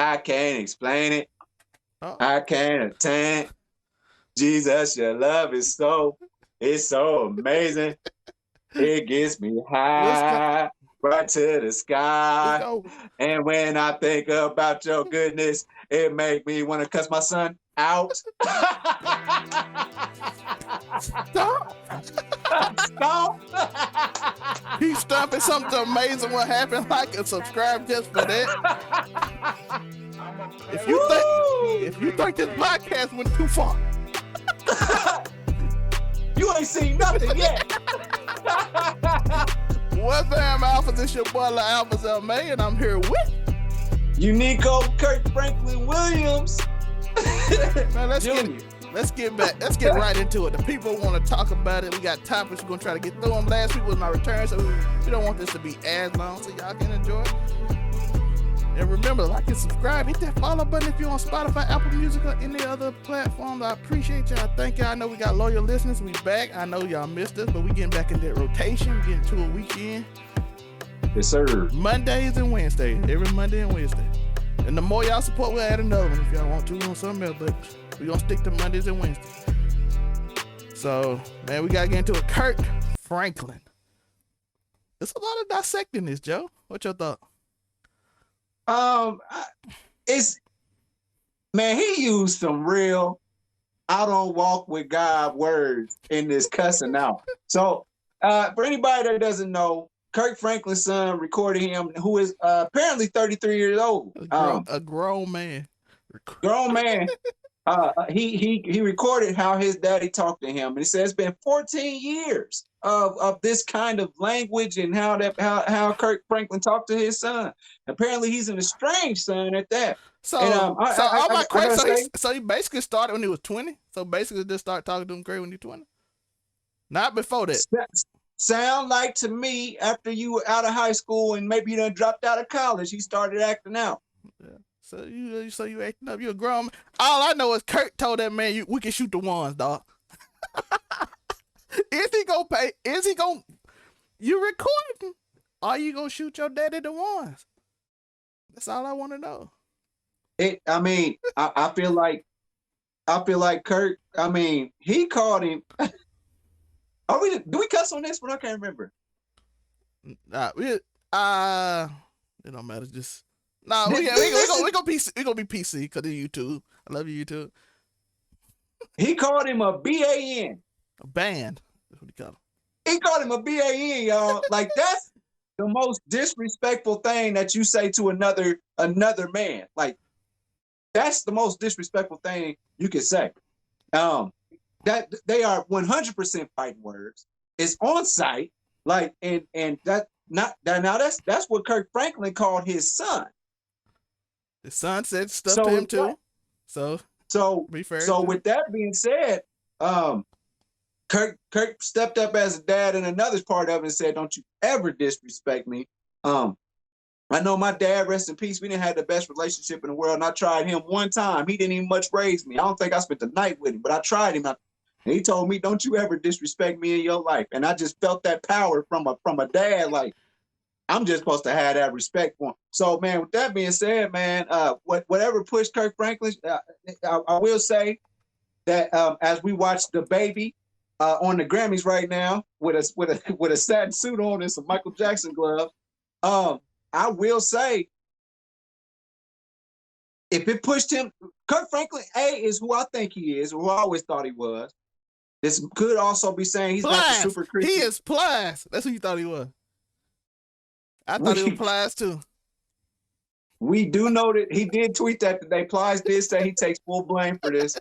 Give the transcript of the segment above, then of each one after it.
I can't explain it. Oh. I can't attain. Jesus, your love is it's so amazing. It gets me high, right to the sky. And when I think about your goodness, it make me want to cuss my son out. Stop. Stop. He's stopping something amazing. What happened? Like and subscribe just for that. If you think this podcast went too far, you ain't seen nothing yet. What's up, Alphas? It's your boy, La Alphas LMA, and I'm here with Unico Kirk Franklin Williams. Man, let's get back. Let's get right into it. The people want to talk about it. We got topics. We're gonna try to get through them. Last week was my return, so we don't want this to be as long, so y'all can enjoy it. And remember, like and subscribe. Hit that follow button if you're on Spotify, Apple Music, or any other platforms. I appreciate y'all. Thank y'all. I know we got loyal listeners. We back. I know y'all missed us, but we getting back in that rotation. We getting to a weekend. Yes, sir. Mondays and Wednesdays. Every Monday and Wednesday. And the more y'all support, we'll add another one if y'all want to on something else. But we're going to stick to Mondays and Wednesdays. So, man, we got to get into it. Kirk Franklin. There's a lot of dissecting this, Joe. What's your thought? He used some real I don't walk with God words in this cussing out. So for anybody that doesn't know, Kirk Franklin's son recorded him, who is apparently 33 years old. A grown man. Grown man. He recorded how his daddy talked to him, and he said it's been 14 years of this kind of language and how Kirk Franklin talked to his son. Apparently, he's an estranged son at that. So, so he basically started when he was 20. So basically, just start talking to him crazy when you're 20. Not before that. Sound like to me after you were out of high school and maybe you done dropped out of college, he started acting out. Yeah. So you acting up. You're a grown man. All I know is Kirk told that man, we can shoot the ones, dog. Is he gonna pay? Is he gonna? You recording? Are you gonna shoot your daddy the ones? That's all I want to know. I feel like Kirk. I mean, he called him. Do we cuss on this one? I can't remember. It don't matter. Just. No, we gonna be PC because of YouTube. I love you, YouTube. He called him a BAN. A band. That's what he called him. He called him a BAN, y'all. Like that's the most disrespectful thing that you say to another man. Like that's the most disrespectful thing you can say. That they are 100% fighting words. It's on site. Like and that's what Kirk Franklin called his son. His son said stuff to him too. So be fair. So with that being said, Kirk stepped up as a dad in another part of it and said, "Don't you ever disrespect me." I know my dad, rest in peace. We didn't have the best relationship in the world, and I tried him one time. He didn't even much raise me. I don't think I spent the night with him, but I tried him. And he told me, "Don't you ever disrespect me in your life." And I just felt that power from a dad. Like I'm just supposed to have that respect for him. So, man, with that being said, man, whatever pushed Kirk Franklin, I will say that as we watch the baby on the Grammys right now with a satin suit on and some Michael Jackson gloves, I will say if it pushed him, Kirk Franklin is who I think he is, who I always thought he was. This could also be saying he's not the super Christian. He is Plies. That's who you thought he was. I thought he was Plies too. We do know that he did tweet that today. Plies did say he takes full blame for this.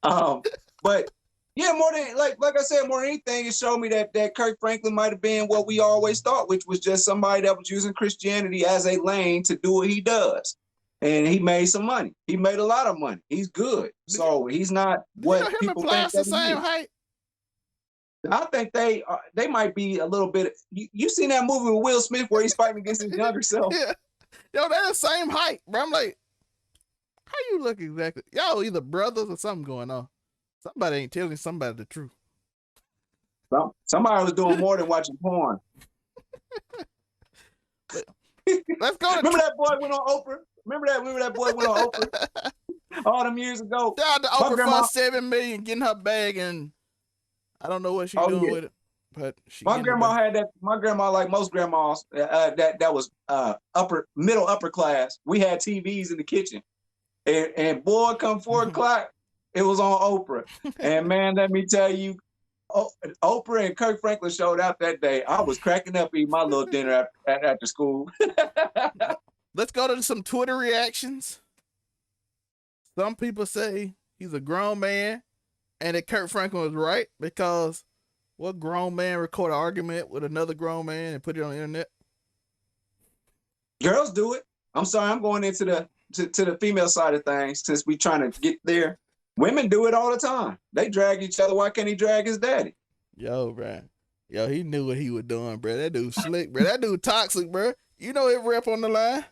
But yeah, more than like I said, more than anything, it showed me that Kirk Franklin might have been what we always thought, which was just somebody that was using Christianity as a lane to do what he does. And he made some money. He made a lot of money. He's good. So he's not what people think that he is. Height? I think they might be a little bit. You seen that movie with Will Smith where he's fighting against his younger self? Yeah. Yo, they're the same height, bro. I'm like, how you look exactly? Y'all either brothers or something going on. Somebody ain't telling somebody the truth. Somebody was doing more than watching porn. Let's go. Remember that boy went on Oprah? Remember that? Remember that boy went on Oprah all them years ago? Shout out to My Oprah grandma. for 7 million getting her bag, and I don't know what she's Oh doing yeah. with it, but she My getting the grandma bag. had that. My grandma, like most grandmas, that was upper class. We had TVs in the kitchen, and boy, come 4 o'clock, it was on Oprah. And man, let me tell you, Oprah and Kirk Franklin showed out that day. I was cracking up eating my little dinner after school. Let's go to some Twitter reactions. Some people say he's a grown man, and that Kirk Franklin was right, because what grown man record an argument with another grown man and put it on the internet? Girls do it. I'm sorry, I'm going into the female side of things since we trying to get there. Women do it all the time. They drag each other. Why can't he drag his daddy? Yo, bro. Yo, he knew what he was doing, bro. That dude slick, bro. That dude toxic, bro. You know it rep on the line.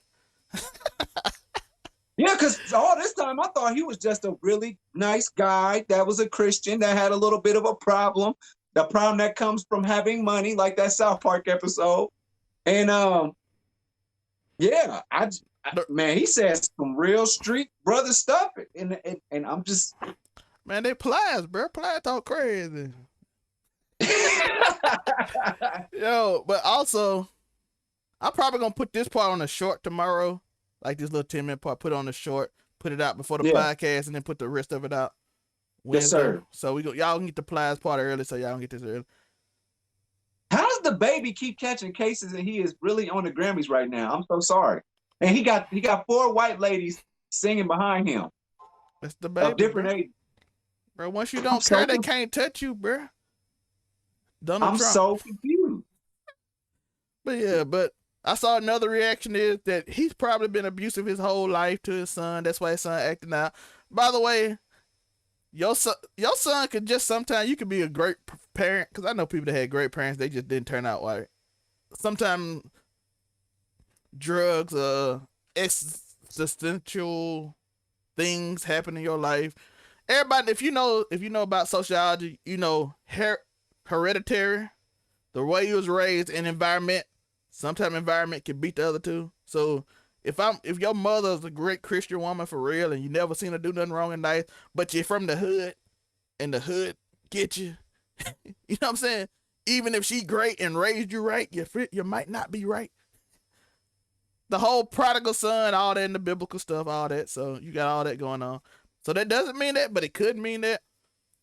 Yeah, because all this time I thought he was just a really nice guy that was a Christian that had a little bit of a problem. The problem that comes from having money, like that South Park episode. And yeah, man, he said some real street brother stuff, and I'm just, man, they plies, bro. Plies talk crazy. Yo, but also, I'm probably gonna put this part on a short tomorrow, like this little 10-minute part. Put it on the short, put it out before the podcast, and then put the rest of it out Wednesday. Yes, sir. So y'all can get the plies part early, so y'all can get this early. How does the baby keep catching cases and he is really on the Grammys right now? I'm so sorry. And he got 4 white ladies singing behind him. That's the baby, of different ages. Bro, once you don't care, they can't touch you, bro. I'm so confused. But yeah, but I saw another reaction is that he's probably been abusive his whole life to his son. That's why his son acting out. By the way, your son could just sometimes, you could be a great parent, because I know people that had great parents, they just didn't turn out right. Sometimes drugs, existential things happen in your life. Everybody, if you know about sociology, you know hereditary, the way you was raised, and environment. Sometimes environment can beat the other two. So if your mother is a great Christian woman for real, and you never seen her do nothing wrong in life, but you're from the hood, and the hood get you, you know what I'm saying? Even if she great and raised you right, you might not be right. The whole prodigal son, all that in the biblical stuff, all that. So you got all that going on. So that doesn't mean that, but it could mean that.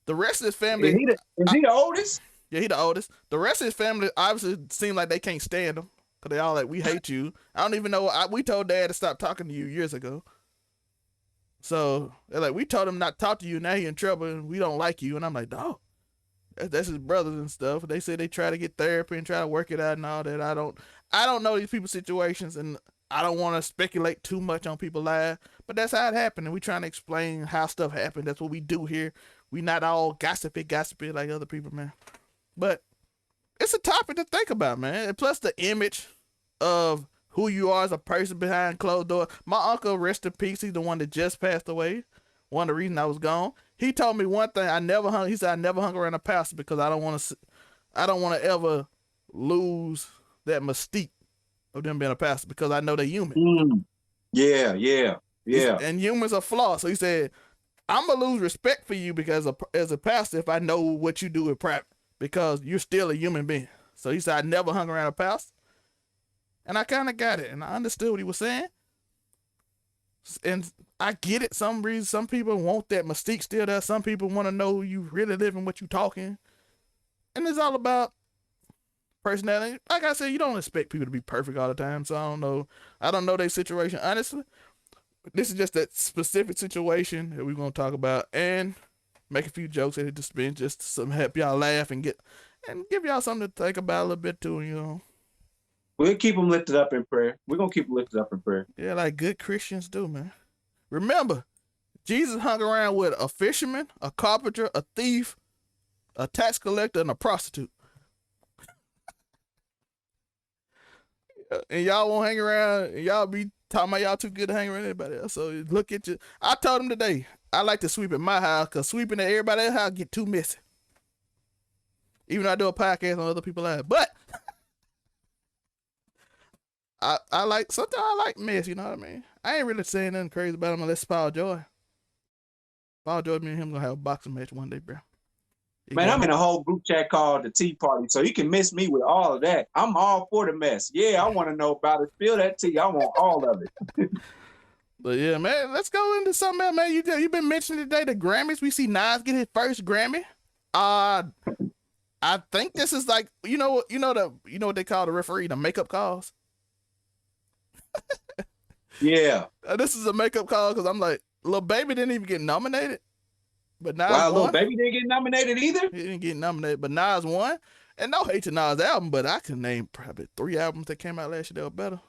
The rest of his family. Is he the oldest? Yeah, he the oldest. The rest of his family obviously seem like they can't stand him, because they all like, we hate you. I don't even know. We told Dad to stop talking to you years ago. So they're like, we told him not to talk to you. Now he in trouble and we don't like you. And I'm like, no, that's his brothers and stuff. They say they try to get therapy and try to work it out and all that. I don't know these people's situations, and I don't want to speculate too much on people's lives, but that's how it happened. And we trying to explain how stuff happened. That's what we do here. We not all gossipy like other people, man. But it's a topic to think about, man. And plus the image of who you are as a person behind closed doors. My uncle, rest in peace, he's the one that just passed away. One of the reasons I was gone. He told me one thing. He said I never hung around a pastor because I don't want to ever lose that mystique of them being a pastor, because I know they're human. Yeah. And humans are flawed. So he said, I'm gonna lose respect for you because as a pastor, if I know what you do in private, because you're still a human being. So he said I never hung around a pastor, and I kind of got it, and I understood what he was saying, and I get it. Some people want that mystique still there. Some people want to know who you really live and what you talking, and it's all about personality. Like I said, you don't expect people to be perfect all the time. So I don't know their situation honestly. This is just that specific situation that we're gonna talk about and make a few jokes at it, just to help y'all laugh and give y'all something to think about a little bit too. You know, we'll keep them lifted up in prayer. We're gonna keep them lifted up in prayer. Yeah, like good Christians do, man. Remember, Jesus hung around with a fisherman, a carpenter, a thief, a tax collector, and a prostitute. And y'all won't hang around, and y'all be talking about y'all too good to hang around anybody else. So look at you. I told him today, I like to sweep at my house, because sweeping at everybody else's house get too messy. Even though I do a podcast on other people's lives. But I like sometimes I like mess. You know what I mean? I ain't really saying nothing crazy about him unless Paul Joy. Paul Joy, me and him gonna have a boxing match one day, bro. Man, I'm in a whole group chat called the Tea Party, so you can miss me with all of that. I'm all for the mess. Yeah, I want to know about it. Spill that tea. I want all of it. But yeah, man, let's go into something else, man. You been mentioning today the Grammys. We see Nas get his first Grammy. I think this is like you know what they call the referee, the makeup calls. Yeah. This is a makeup call because I'm like, Lil Baby didn't even get nominated, but Nas Wow, won. Lil Baby didn't get nominated either. He didn't get nominated, but Nas won. And no hate to Nas' album, but I can name probably 3 albums that came out last year that were better.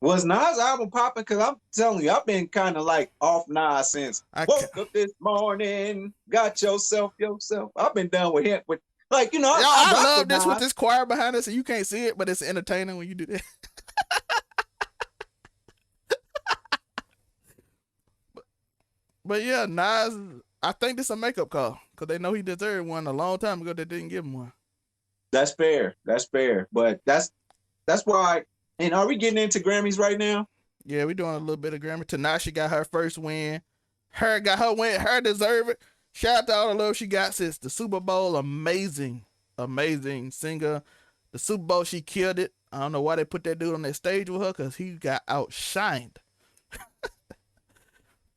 Was Nas' album popping? Because I'm telling you, I've been kind of like off Nas since woke up this morning, got yourself. I've been done with him. With like, you know, I love this Nas with this choir behind us, and you can't see it, but it's entertaining when you do that. but yeah, Nas, I think this is a makeup call because they know he deserved one a long time ago. They didn't give him one. That's fair. That's fair. But that's why. And are we getting into Grammys right now? Yeah, we're doing a little bit of Grammy. Tinashe got her first win. Her deserve it. Shout out to all the love she got since the Super Bowl. Amazing singer. The Super Bowl, she killed it. I don't know why they put that dude on that stage with her because he got outshined.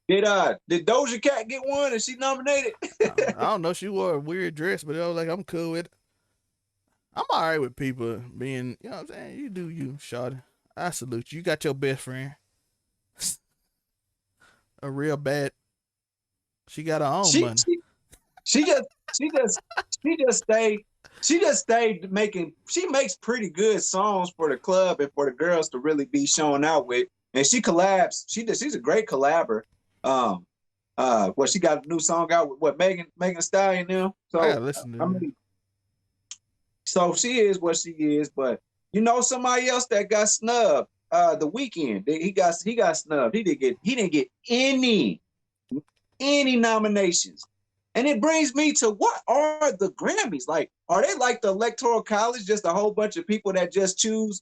Did Doja Cat get one? Is she nominated? I don't know. She wore a weird dress, but I was like, I'm cool with it. I'm all right with people being, you know what I'm saying? You do you, shawty. I salute you. You got your best friend. A real bad. She got her own money. She just stayed making. She makes pretty good songs for the club and for the girls to really be showing out with. And she collabs. She's a great collabor. She got a new song out with Megan Thee Stallion now. So I gotta listen to it. So she is what she is, but you know somebody else that got snubbed. The Weeknd, he got snubbed. He didn't get any nominations, and it brings me to what are the Grammys like? Are they like the Electoral College, just a whole bunch of people that just choose?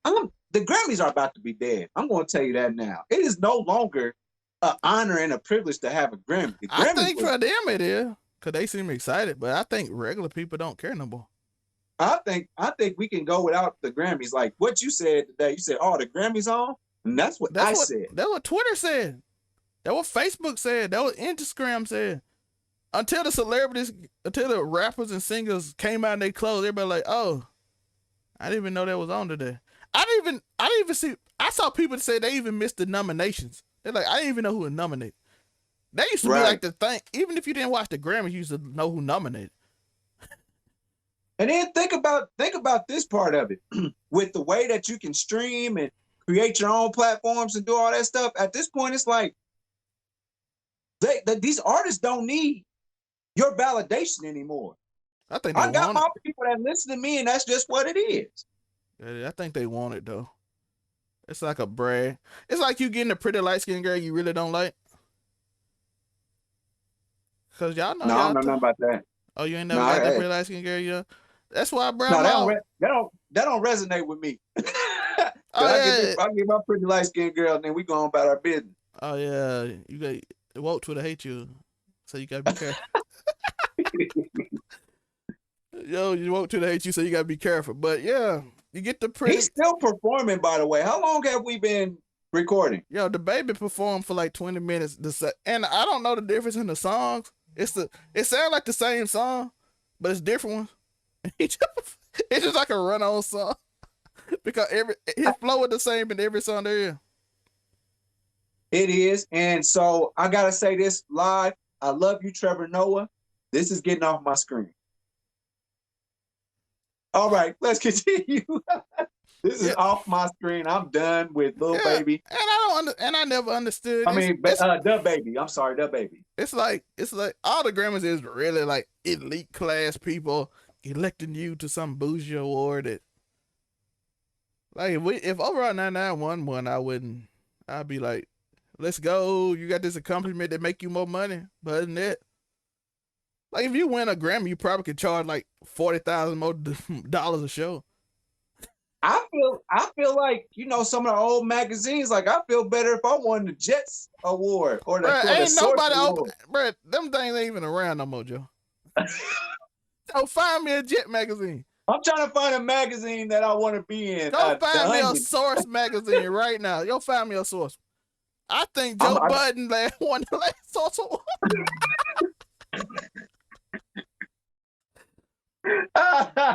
The Grammys are about to be dead. I'm going to tell you that now. It is no longer an honor and a privilege to have a Grammy. I think for them it is because they seem excited, but I think regular people don't care no more. I think we can go without the Grammys. Like what you said today, you said, "Oh, the Grammys on," and that's what I said. That's what Twitter said. That's what Facebook said. That what Instagram said. Until the rappers and singers came out in their clothes, everybody like, "Oh, I didn't even know that was on today." I didn't even see. I saw people say they even missed the nominations. They're like, I didn't even know who was nominated. That used to be like the thing. Even if you didn't watch the Grammys, you used to know who nominated. And then think about this part of it. With the way that you can stream and create your own platforms and do all that stuff, at this point, it's like these artists don't need your validation anymore. I think I got my people that listen to me, and that's just what it is. Yeah, I think they want it though. It's like a brag. It's like you getting a pretty light-skinned girl you really don't like. Cause y'all know. No, I don't know nothing about that. Oh, you ain't never got that pretty light-skinned girl, yeah. That's why, bro. No, that don't resonate with me. I get my pretty light-skinned girl, and then we go on about our business. Oh yeah, you got woke Twitter hate you, so you gotta be careful. Yo, you woke Twitter hate you, so you gotta be careful. But yeah, you get the pretty. He's still performing, by the way. How long have we been recording? Yo, the baby performed for like 20 minutes. And I don't know the difference in the songs. It sounds like the same song, but it's different ones. It's just like a run-on song because his flow is the same in every song there is. It is, and so I gotta say this live. I love you, Trevor Noah. This is getting off my screen. All right, let's continue. This is off my screen. I'm done with Lil Baby. And I never understood. The Baby. I'm sorry, the Baby. It's like all the Grammys is really like elite class people electing you to some bougie award. That like if Overall 99 won one, I'd be like, let's go. You got this accomplishment that make you more money. But other than that, like if you win a Grammy, you probably could charge like $40,000 more a show. I feel like, some of the old magazines, like I feel better if I won the Jets award or the, Bruh, or the ain't Source nobody open. award. Bruh, them things ain't even around no more, Joe. So find me a Jet magazine. I'm trying to find a magazine that I want to be in. Go find me a Source magazine right now. Yo, find me a Source. I think Joe Budden won the last Source award.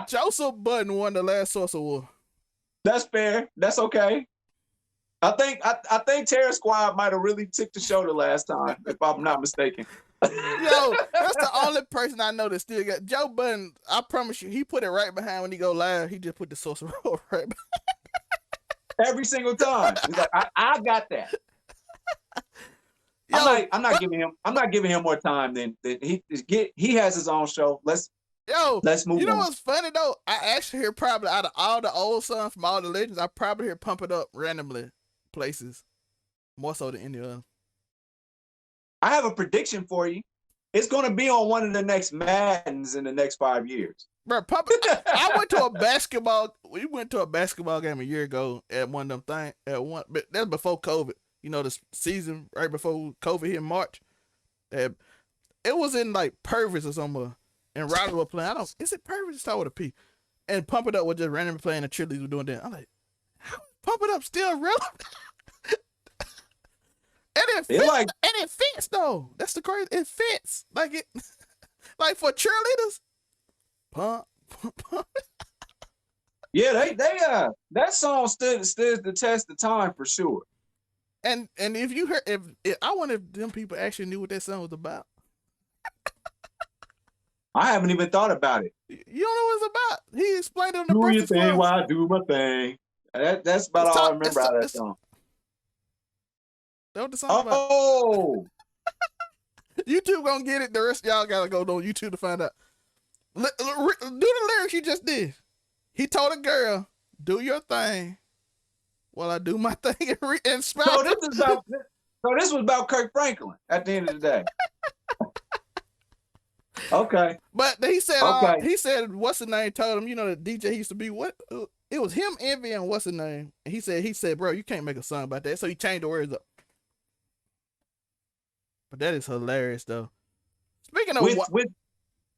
Joseph Budden won the last Source award. That's fair. That's okay. I think Terror Squad might have really took the show the last time, if I'm not mistaken. Yo, that's the only person I know that still got Joe Budden. I promise you, he put it right behind when he go live. He just put the Source award right behind. Every single time. He's like, I got that. Yo, I'm not giving him more time than he has his own show. Let's move on. You know what's funny though? I actually hear probably out of all the old songs from all the legends, I probably hear Pump It Up randomly places. More so than any other. I have a prediction for you. It's gonna be on one of the next Maddens in the next 5 years. Bro, I went to a basketball. We went to a basketball game a year ago at one of them things. But that's before COVID. You know, the season right before COVID hit in March. It was in like Purvis or somewhere, and Ryder was playing. Is it Purvis? Start with a P. And Pump It Up was just randomly playing. The cheerleaders were doing that. I'm like, how Pump It Up still relevant? And it fits though. That's the crazy. It fits like for cheerleaders. Pump. Yeah, they that song stood the test of time for sure. And if you heard, if I wonder if them people actually knew what that song was about. I haven't even thought about it. You don't know what it's about. He explained it on the Do your thing while I do my thing. That's about all I remember out of that song. That what the song about? Oh, YouTube gonna get it. The rest of y'all gotta go on YouTube to find out. Do the lyrics you just did. He told a girl, "Do your thing while I do my thing," and smile. So this was about Kirk Franklin at the end of the day. Okay. But he said, okay. What's the name told him, the DJ he used to be what? It was him, Envy, and what's the name? And he said, bro, you can't make a song about that. So he changed the words up. But that is hilarious though. Speaking of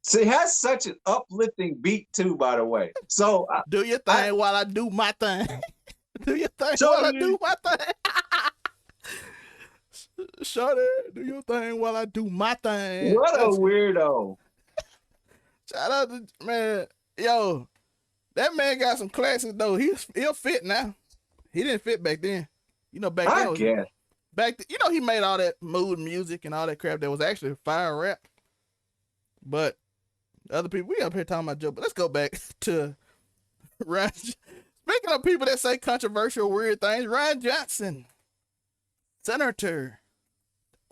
so it has such an uplifting beat too, by the way. So do your thing while I do my thing. Do your thing while I do my thing. Shut it. Do your thing while I do my thing. What a weirdo. Shout out to man. Yo, that man got some classics though. He'll fit now. He didn't fit back then. Back then. I guess. He made all that mood music and all that crap that was actually fire rap. But other people, we up here talking about Joe. But let's go back to Ryan. Speaking of people that say controversial, weird things, Ryan Johnson, Senator,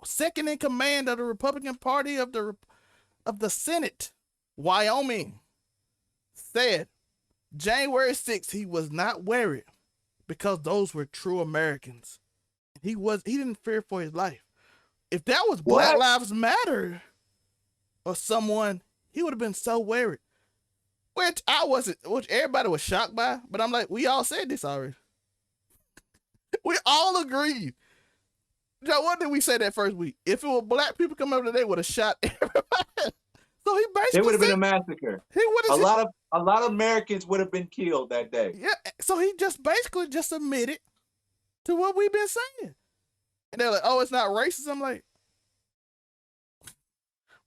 second in command of the Republican Party of the Senate, Wyoming, said January 6th he was not worried because those were true Americans. He didn't fear for his life. If that was Black Lives Matter or someone, he would have been so worried. Which everybody was shocked by, but I'm like, we all said this already. We all agreed. Joe, what did we say that first week? If it were black people coming over, they would have shot everybody. So he basically it would have been a massacre. A lot of Americans would have been killed that day. Yeah, so he basically admitted to what we've been saying. And they're like, oh, it's not racist. I'm like,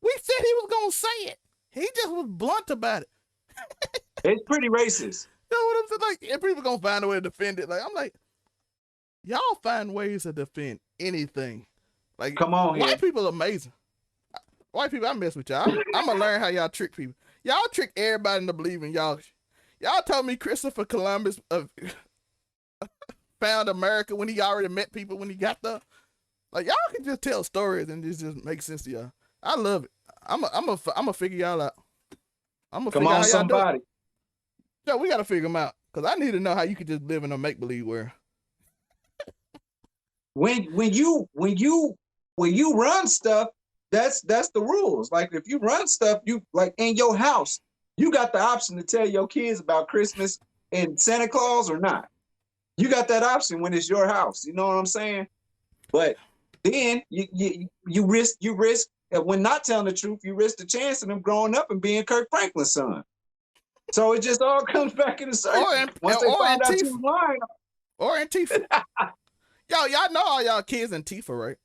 we said he was gonna say it. He just was blunt about it. It's pretty racist. You know what I'm saying? Like, and people gonna find a way to defend it. Like, I'm like, y'all find ways to defend anything. Like, come on, white people are amazing. White people, I mess with y'all. I'm gonna learn how y'all trick people. Y'all trick everybody into believing y'all. Y'all told me Christopher Columbus found America when he already met people when he got there. Like, y'all can just tell stories and it just makes sense to y'all. I love it. I'm gonna figure y'all out. I'm gonna figure out how somebody. So we gotta figure them out because I need to know how you could just live in a make believe world. When you run stuff, that's the rules. Like if you run stuff, you like in your house, you got the option to tell your kids about Christmas in Santa Claus or not? You got that option when it's your house. You know what I'm saying? But then you risk when not telling the truth, you risk the chance of them growing up and being Kirk Franklin's son. So it just all comes back in the circle. Once they find out you lying. Or Antifa. Y'all know all y'all kids Antifa, right?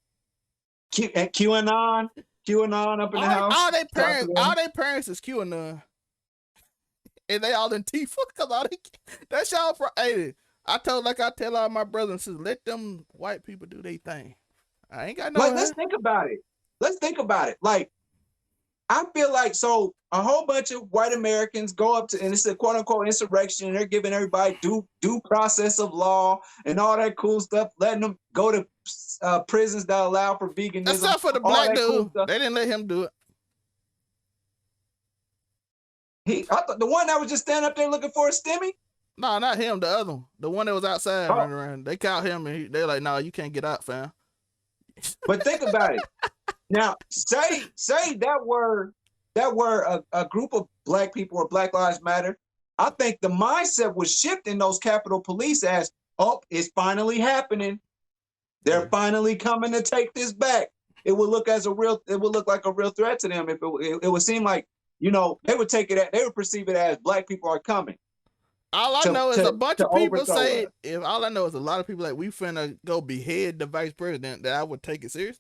QAnon up in the house. All their parents is QAnon. And they all Antifa because that's y'all for. Hey, I tell all my brothers and sisters, let them white people do their thing. I ain't got no. Like, let's think about it. Like, I feel like so a whole bunch of white Americans go up to, and it's a quote unquote insurrection, and they're giving everybody due process of law and all that cool stuff, letting them go to prisons that allow for veganism. Except for the black dude, cool, they didn't let him do it. I thought the one that was just standing up there looking for a stimmy. No, not him. The other one, the one that was outside running around. They caught him, and they're like, "No, you can't get out, fam." But think about it. Now, say that were a group of black people or Black Lives Matter. I think the mindset would shift in those Capitol Police as, oh, it's finally happening. They're finally coming to take this back. It would look like a real threat to them if it would seem like, you know, they would perceive it as black people are coming. All I know is a bunch of people say, all I know is a lot of people like, we finna go behead the vice president, that I would take it serious.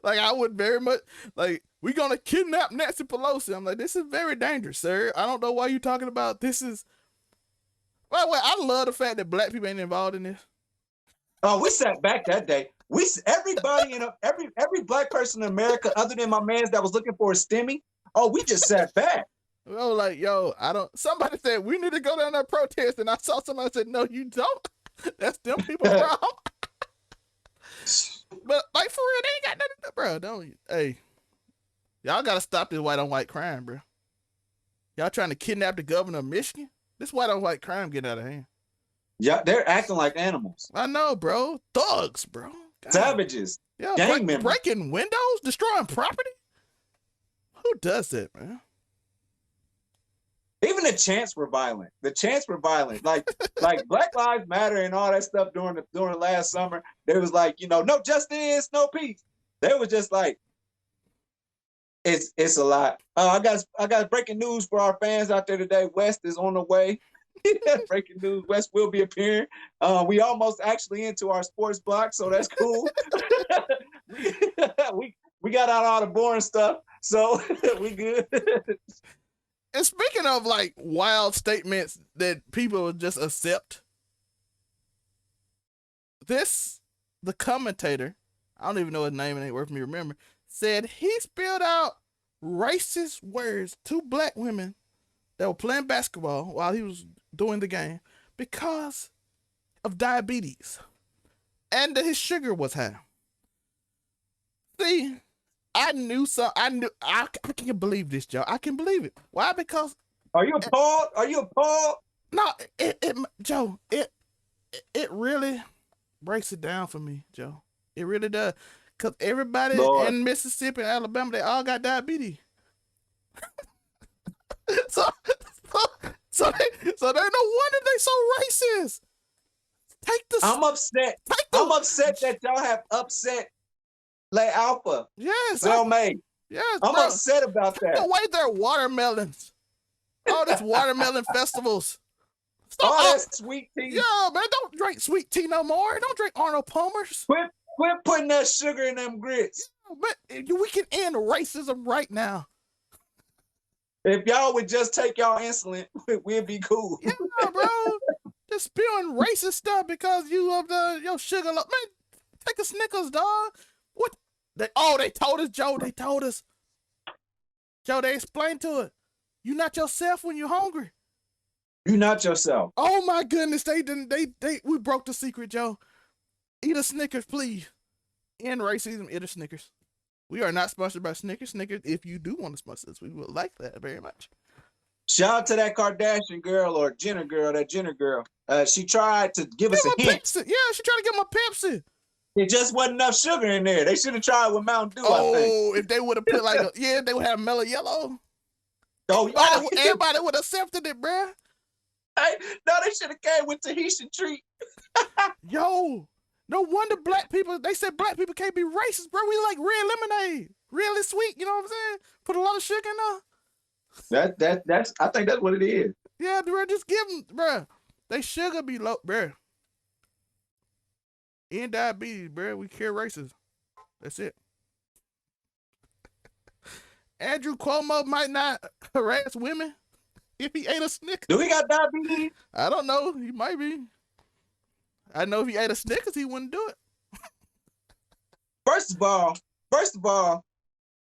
Like, I would very much, like, we gonna kidnap Nancy Pelosi. I'm like, this is very dangerous, sir. I don't know why you talking about this is. By the way, I love the fact that black people ain't involved in this. Oh, we sat back that day. Everybody every black person in America, other than my man that was looking for a stimmy. Oh, we just sat back. Well, like, yo, somebody said we need to go down that protest, and I saw somebody said, no, you don't. That's them people's problem. But like, for real, they ain't got nothing to do, bro. Don't you? Hey, y'all gotta stop this white on white crime, bro. Y'all trying to kidnap the governor of Michigan? This white on white crime getting out of hand. Yeah, they're acting like animals. I know, bro. Thugs, bro. God. Savages. Yeah, breaking windows, destroying property. Who does that, man? Even the chants were violent. Like Black Lives Matter and all that stuff during the last summer. They was like, you know, no justice, no peace. They was just like, it's a lot. I got breaking news for our fans out there today. West is on the way. Breaking news: West will be appearing. We almost actually into our sports block, so that's cool. we got out all the boring stuff, so we good. And speaking of like wild statements that people just accept, the commentator, I don't even know his name, it ain't worth me remembering, said he spilled out racist words to black women that were playing basketball while he was doing the game because of diabetes and that his sugar was high. See, I can believe this, Joe. I can believe it. Why? Because are you appalled? No, Joe, it really breaks it down for me, Joe. It really does. Because everybody in Mississippi and Alabama, they all got diabetes. so they no wonder they so racist. I'm upset. I'm upset that y'all have upset Le Alpha. Yes. Well made. Yes. I'm upset about that. The way they're watermelons. All these watermelon festivals. Stop all that sweet tea. Yeah, man, don't drink sweet tea no more. Don't drink Arnold Palmer's. Quit putting that sugar in them grits. Yeah, but we can end racism right now. If y'all would just take y'all insulin, we'd be cool. Yeah, bro. Just spewing racist stuff because you of your sugar. Man, take a Snickers, dog. What? They told us, Joe. They told us. Joe, they explained to it. You not yourself when you're hungry. You not yourself. Oh my goodness, we broke the secret, Joe. Eat a Snickers, please. End racism, eat a Snickers. We are not sponsored by Snickers. Snickers, if you do want to sponsor us, we would like that very much. Shout out to that Kardashian girl or Jenner girl. She tried to give us a hint. Pepsi. Yeah, she tried to give him a Pepsi. It just wasn't enough sugar in there. They should have tried with Mountain Dew, I think. If they would have put they would have mellow yellow. Everybody would have accepted it, bruh. Hey, no, they should have came with Tahitian treat. Yo, no wonder black people, they said black people can't be racist, bro. We like red lemonade. Really sweet, you know what I'm saying? Put a lot of sugar in there. I think that's what it is. Yeah, bro, just give them, bro. They sugar be low, bro. In diabetes, bro. We cure racism. That's it. Andrew Cuomo might not harass women if he ate a Snickers. Do he got diabetes? I don't know. He might be. I know if he ate a Snickers, he wouldn't do it. First of all,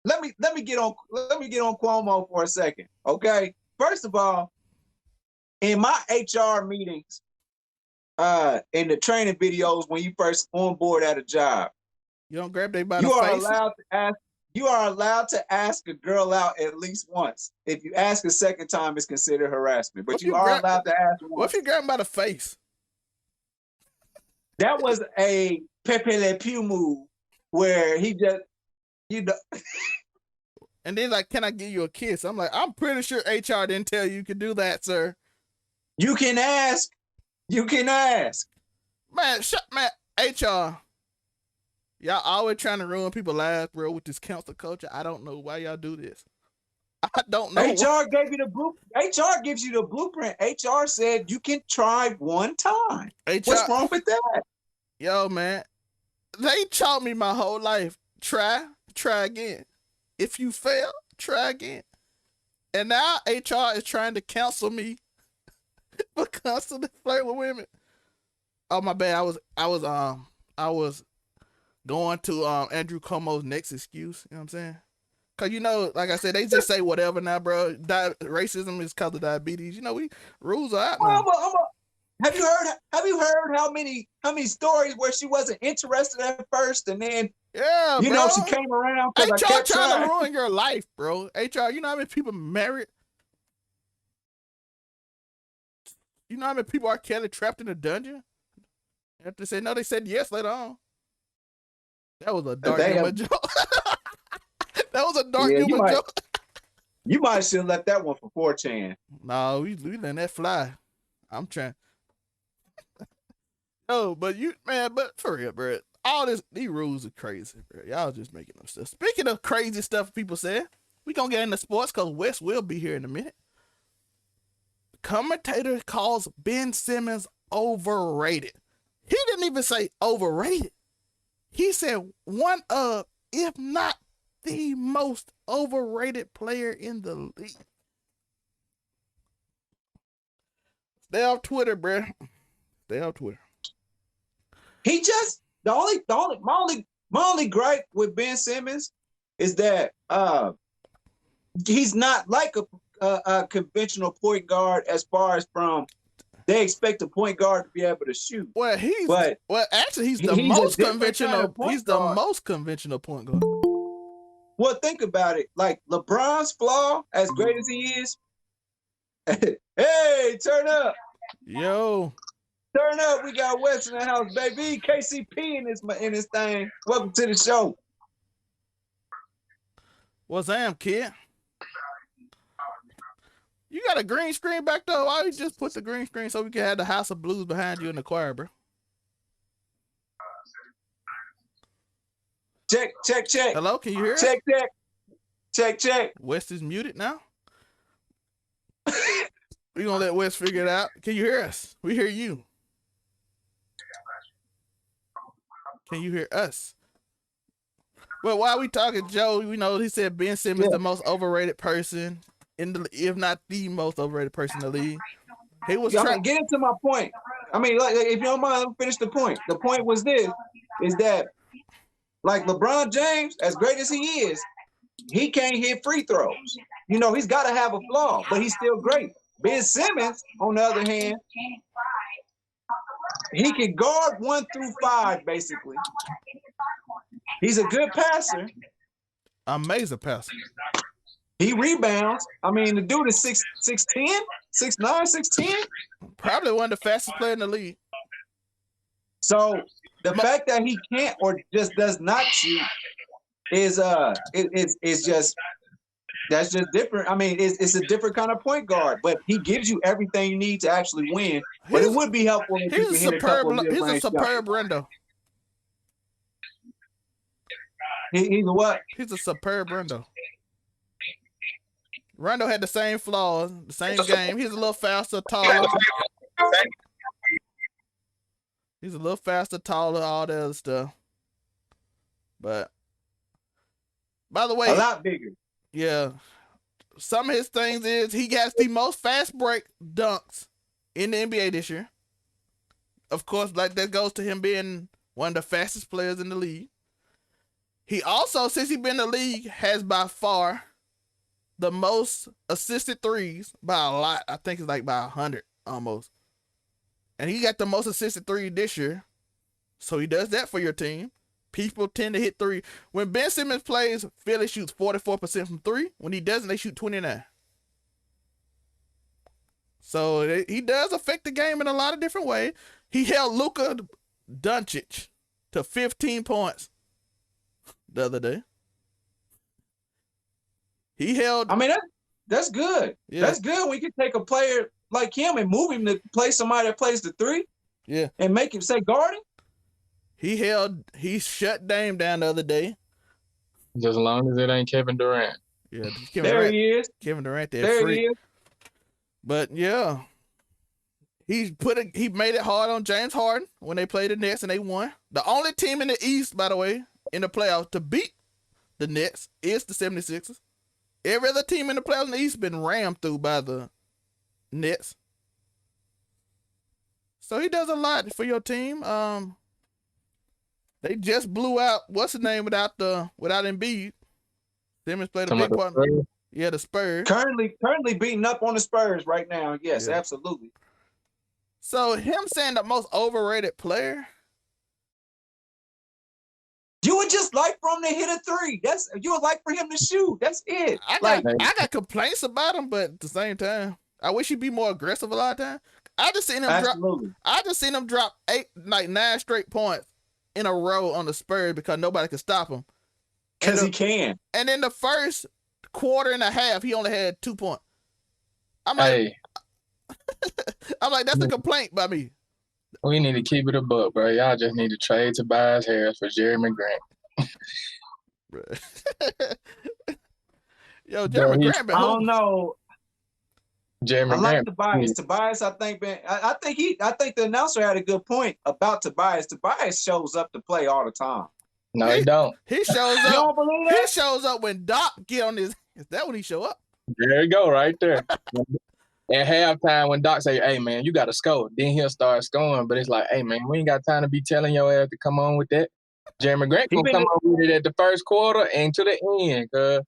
let me get on Cuomo for a second, okay? First of all, in my HR meetings, in the training videos when you first on board at a job, you don't grab them by the face. You are allowed to ask a girl out at least once. If you ask a second time, it's considered harassment. But you are allowed to ask once. What if you grab him by the face? That was a Pepe Le Pew move where he just, you know. And then like, can I give you a kiss? I'm like, I'm pretty sure HR didn't tell you could do that, sir. You can ask. You can ask. Man, HR. Y'all always trying to ruin people's lives, bro, with this cancel culture. I don't know why y'all do this. I don't know. HR gave you the blueprint. HR gives you the blueprint. HR said you can try one time. What's wrong with that? Yo, man. They taught me my whole life. Try again. If you fail, try again. And now HR is trying to counsel me for constantly flirting with women. Oh, my bad. I was going to Andrew Cuomo's next excuse. You know what I'm saying? Cause you know, like I said, they just say whatever now, bro. Racism is cause of diabetes. You know, we rules are out now. Have you heard how many stories where she wasn't interested at first, and then you know she came around. HR trying to ruin your life, bro. HR, you know how many people married? You know how many people are Kelly trapped in a dungeon? After they said no, they said yes later on. That was a dark humor joke. That was a dark humor joke. You might should have left that one for 4chan. No, we letting that fly. I'm trying. Oh, but for real, bro. All these rules are crazy, bro. Y'all just making up stuff. Speaking of crazy stuff people say, we gonna get into sports because Wes will be here in a minute. Commentator calls Ben Simmons overrated. He didn't even say overrated. He said one of, if not the most overrated player in the league. Stay off Twitter, bro. Stay off Twitter. He just my only gripe with Ben Simmons is that he's not like a conventional point guard as far as from they expect a point guard to be able to shoot. Well, actually he's the most conventional. He's the most conventional point guard. Well, think about it. Like LeBron's flaw, as great as he is. Hey, turn up. Yo. Turn up. We got Wes in the house, baby. KCP in his thing. Welcome to the show. What's up, kid? You got a green screen back there? Why you just put the green screen so we can have the House of Blues behind you in the choir, bro? Check. Hello, can you hear Check. Check. West is muted now. We gonna let West figure it out. Can you hear us? We hear you. Can you hear us? Well, while we talking, Joe, we know he said Ben Simmons is the most overrated person in the, if not the most overrated person in the league. He was trying to get into my point. I mean, like, if you don't mind, I'll finish the point. The point was this: is that like LeBron James, as great as he is, he can't hit free throws. You know, he's got to have a flaw, but he's still great. Ben Simmons, on the other hand, he can guard 1 through 5, basically. He's a good passer. Amazing passer. He rebounds. I mean, the dude is 6'10", 6'9", 6'10". Probably one of the fastest players in the league. So the fact that he can't or just does not shoot is just That's just different. I mean, it's a different kind of point guard, but he gives you everything you need to actually win. But it would be helpful if he could hit a couple of He's a mid-range superb shots. Rondo. He's a what? He's a superb Rondo. Rondo had the same flaws, the same game. He's a little faster, taller. He's a little faster, taller, all that other stuff. But by the way, A lot bigger. yeah, some of his things is he has the most fast break dunks in the NBA this year. Of course, like that goes to him being one of the fastest players in the league. He also, since he's been in the league, has by far the most assisted threes by a lot. I think it's like by 100 almost. And he got the most assisted three this year. So he does that for your team. People tend to hit three. When Ben Simmons plays, Philly shoots 44% from three. When he doesn't, they shoot 29%. So he does affect the game in a lot of different ways. He held Luka Doncic to 15 points the other day. He held. I mean, that's good. Yeah. That's good. We can take a player like him and move him to play somebody that plays the three. Yeah. And make him say guarding. He shut Dame down the other day. Just as long as it ain't Kevin Durant. Yeah, He is. Kevin Durant, There free. he is. But yeah, he made it hard on James Harden when they played the Nets and they won. The only team in the East, by the way, in the playoffs to beat the Nets is the 76ers. Every other team in the playoffs in the East has been rammed through by the Nets. So he does a lot for your team. They just blew out what's his name without Embiid. Simmons played a big part. Yeah, the Spurs. Currently beating up on the Spurs right now. Yes, absolutely. So him saying the most overrated player. You would just like for him to hit a three. You would like for him to shoot. That's it. I got complaints about him, but at the same time, I wish he'd be more aggressive a lot of times. I just seen him drop 9 straight points in a row on the Spurs because nobody could stop him. Because he can. And in the first quarter and a half, he only had 2 points. I'm like, that's a complaint by me. We need to keep it a buck, bro. Y'all just need to trade Tobias Harris for Jeremy Grant. Yo, Jeremy Grant. I don't know. Jeremy I like Grant. Tobias, I think the announcer had a good point about Tobias. Tobias shows up to play all the time. No, he don't. He shows up. You don't believe that? He shows up when Doc get on his. Is that when he show up? There you go, right there. At halftime, when Doc say, "Hey man, you got to score," then he'll start scoring. But it's like, "Hey man, we ain't got time to be telling your ass to come on with that." Jeremy Grant gonna come on with it at the first quarter and to the end, cuz.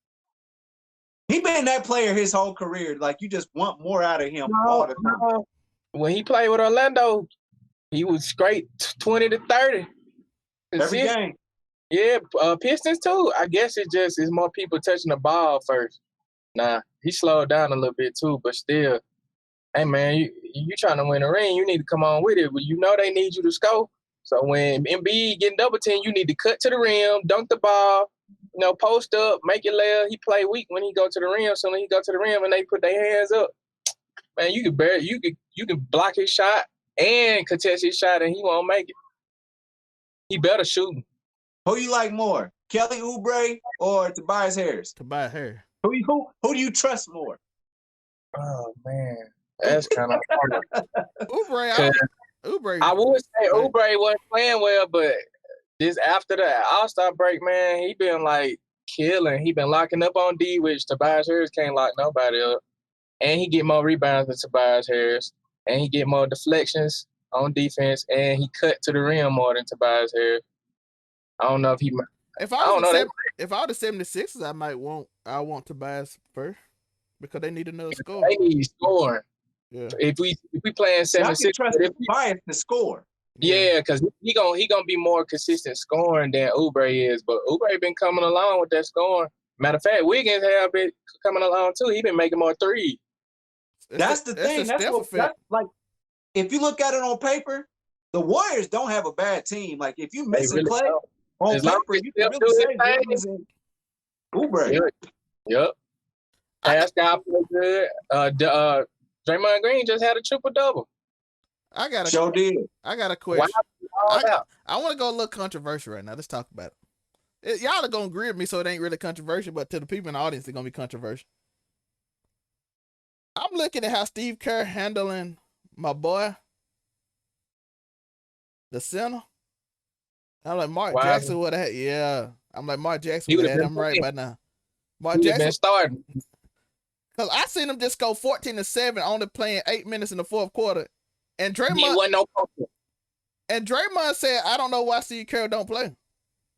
He been that player his whole career. Like, you just want more out of him all the time. When he played with Orlando, he was straight 20 to 30. Every game. Yeah, Pistons too. I guess it's more people touching the ball first. Nah, he slowed down a little bit too, but still, hey man, you trying to win a ring, you need to come on with it. But you know they need you to score. So when Embiid getting double team, you need to cut to the rim, dunk the ball, post up, make it layup. He play weak when he go to the rim. So when he go to the rim and they put their hands up, man, you can block his shot and contest his shot, and he won't make it. He better shoot. Who you like more, Kelly Oubre or Tobias Harris? Tobias Harris. Who do you trust more? Oh man, that's kind of hard. Oubre. I would say Oubre wasn't playing well, but this after the All-Star break, man, he been like killing. He been locking up on D, which Tobias Harris can't lock nobody up. And he get more rebounds than Tobias Harris. And he get more deflections on defense. And he cut to the rim more than Tobias Harris. I don't know if he. If I was the 76ers, I want Tobias first because they need another score. They need scoring. Yeah. If we playing 76, trust Tobias to score. Yeah, because he gonna be more consistent scoring than Oubre is. But Oubre been coming along with that scoring. Matter of fact, Wiggins have been coming along too. He been making more threes. That's the thing. That's like, if you look at it on paper, the Warriors don't have a bad team. Like, if you missing Clay on paper, you can really say Wiggins and Oubre. Yep. Pascal played good. Draymond Green just had a triple-double. I got a question. I want to go a little controversial right now. Let's talk about it. Y'all are going to agree with me, so it ain't really controversial, but to the people in the audience, it's going to be controversial. I'm looking at how Steve Kerr handling my boy, the center. I'm like, Mark Jackson would have had, yeah. I'm like, Mark Jackson would have had him right by now. Mark Jackson been starting. Because I seen him just go 14-7, only playing 8 minutes in the fourth quarter. And Draymond, and Draymond said, I don't know why Steve Kerr don't play.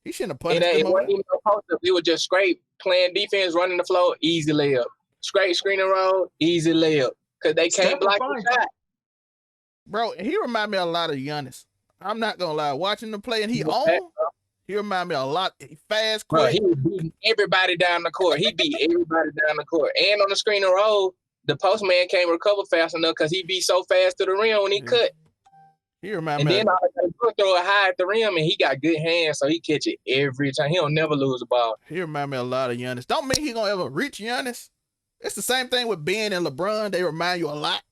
He shouldn't have punished him. It wasn't even no post-up. It was just straight playing defense, running the floor, easy layup. Straight screen and roll, easy layup. Because they can't block the shot. Bro, he remind me a lot of Giannis. I'm not going to lie. Watching him play and he remind me a lot. Fast, quick. Bro, he was beating everybody down the court. He beat everybody down the court. And on the screen and roll, the postman can't recover fast enough because he be so fast to the rim when he cut. He remind me. And then all he do throw it high at the rim, and he got good hands, so he catch it every time. He don't never lose a ball. He remind me a lot of Giannis. Don't mean he gonna ever reach Giannis. It's the same thing with Ben and LeBron. They remind you a lot.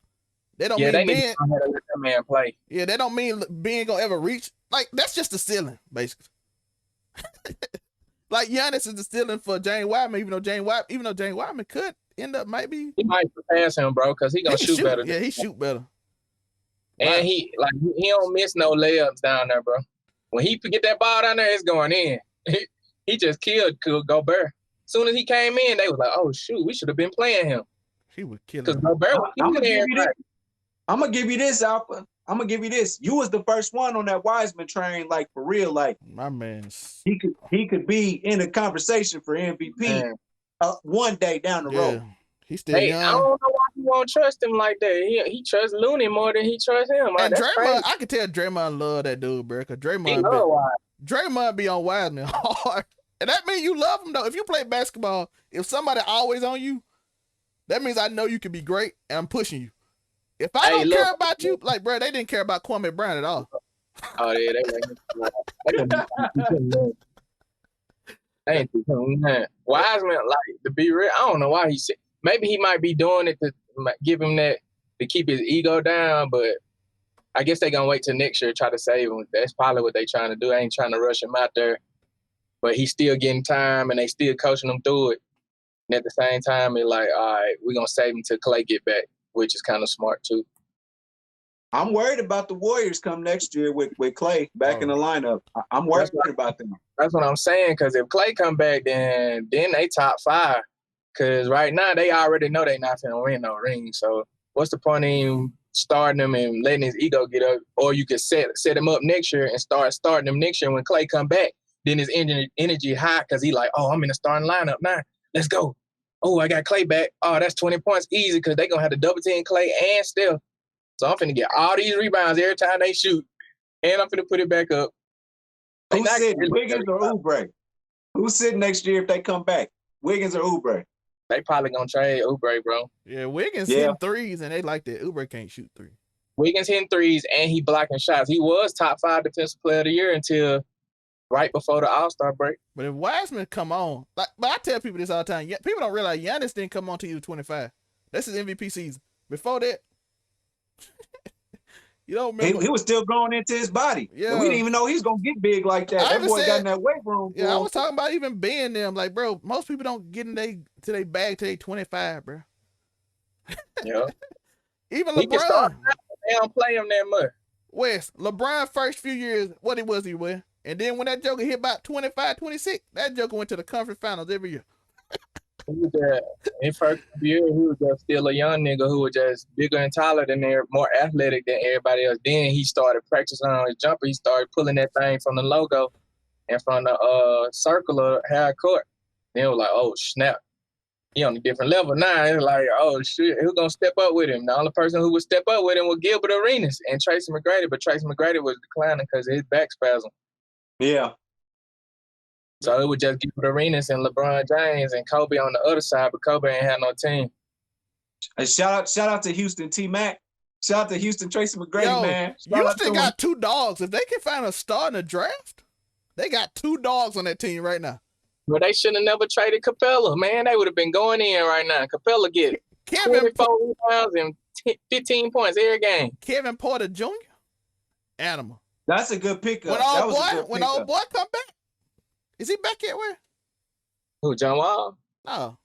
They don't mean they Ben. need to let that man play. Yeah, they don't mean Ben gonna ever reach. Like that's just the ceiling, basically. Like Giannis is the ceiling for James Wiseman, even though James Wiseman could end up maybe. He might surpass him, bro, because he gonna shoot better. Yeah, he shoot better. And he don't miss no layups down there, bro. When he get that ball down there, it's going in. He just killed Gobert. As soon as he came in, they was like, "Oh shoot, we should have been playing him." He was killing. Because Gobert was killing everybody. I'm gonna give you this, Alpha. I'm gonna give you this. You was the first one on that Wiseman train, like for real. Like my man, he could be in a conversation for MVP one day down the road. He's still young. I don't know why he won't trust him like that. He trusts Looney more than he trusts him. And Draymond, I can tell Draymond love that dude, bro. Because Draymond be on Wiseman hard, and that means you love him though. If you play basketball, if somebody always on you, that means I know you can be great, and I'm pushing you. If I don't care about you, like, bro, they didn't care about Kwame Brown at all. Oh, yeah, they ain't man. Wiseman, like, to be real, I don't know why he said. Maybe he might be doing it to give him that, to keep his ego down, but I guess they're going to wait till next year to try to save him. That's probably what they're trying to do. They ain't trying to rush him out there. But he's still getting time, and they still coaching him through it. And at the same time, it's like, all right, we're going to save him till Clay get back, which is kind of smart too. I'm worried about the Warriors come next year with Clay back in the lineup. I'm worried about them. That's what I'm saying, because if Clay come back, then they top 5. Because right now, they already know they're not going to win no ring. So what's the point in him starting him and letting his ego get up? Or you could set him up next year and start starting him next year when Clay come back. Then his energy high because he like, oh, I'm in the starting lineup now. Let's go. Oh, I got Clay back. Oh, that's 20 points easy because they're going to have to double team Clay and Steph. So I'm finna get all these rebounds every time they shoot. And I'm finna put it back up. Who's sitting, Wiggins or Oubre? Who's sitting next year if they come back? Wiggins or Oubre? They probably going to trade Oubre, bro. Yeah, Wiggins hitting threes, and they like that. Oubre can't shoot threes. Wiggins hitting threes, and he blocking shots. He was top 5 defensive player of the year until right before the All-Star break. But if Wiseman come on, but I tell people this all the time. People don't realize Giannis didn't come on till he was 25. That's his MVP season. Before that, you don't remember. He was still growing into his body. Yeah. And we didn't even know he was going to get big like that. That boy got in that weight room. Yeah, I was talking about even being them. Like, bro, most people don't get in their bag till they 25, bro. Yeah. Even LeBron. They don't play him that much. Wes, LeBron first few years, what was he with? And then when that joker hit about 25, 26, that joker went to the conference finals every year. In first year, he was just still a young nigga who was just bigger and taller than there, more athletic than everybody else. Then he started practicing on his jumper. He started pulling that thing from the logo and from the circle of half court. Then it was like, oh, snap. He on a different level now. It's like, oh, shit, who's going to step up with him? The only person who would step up with him was Gilbert Arenas and Tracy McGrady, but Tracy McGrady was declining because of his back spasm. Yeah. So it was just Gilbert Arenas and LeBron James and Kobe on the other side, but Kobe ain't had no team. And shout out to Houston T-Mac. Shout out to Houston Tracy McGrady, man. Houston got 2 dogs. If they can find a star in the draft, they got 2 dogs on that team right now. But they should have never traded Capella, man. They would have been going in right now. Capella get 24 rebounds and 15 points every game. Kevin Porter Jr. Animal. That's a good pickup. When old boy come back, is he back yet? Where? Who, John Wall? No,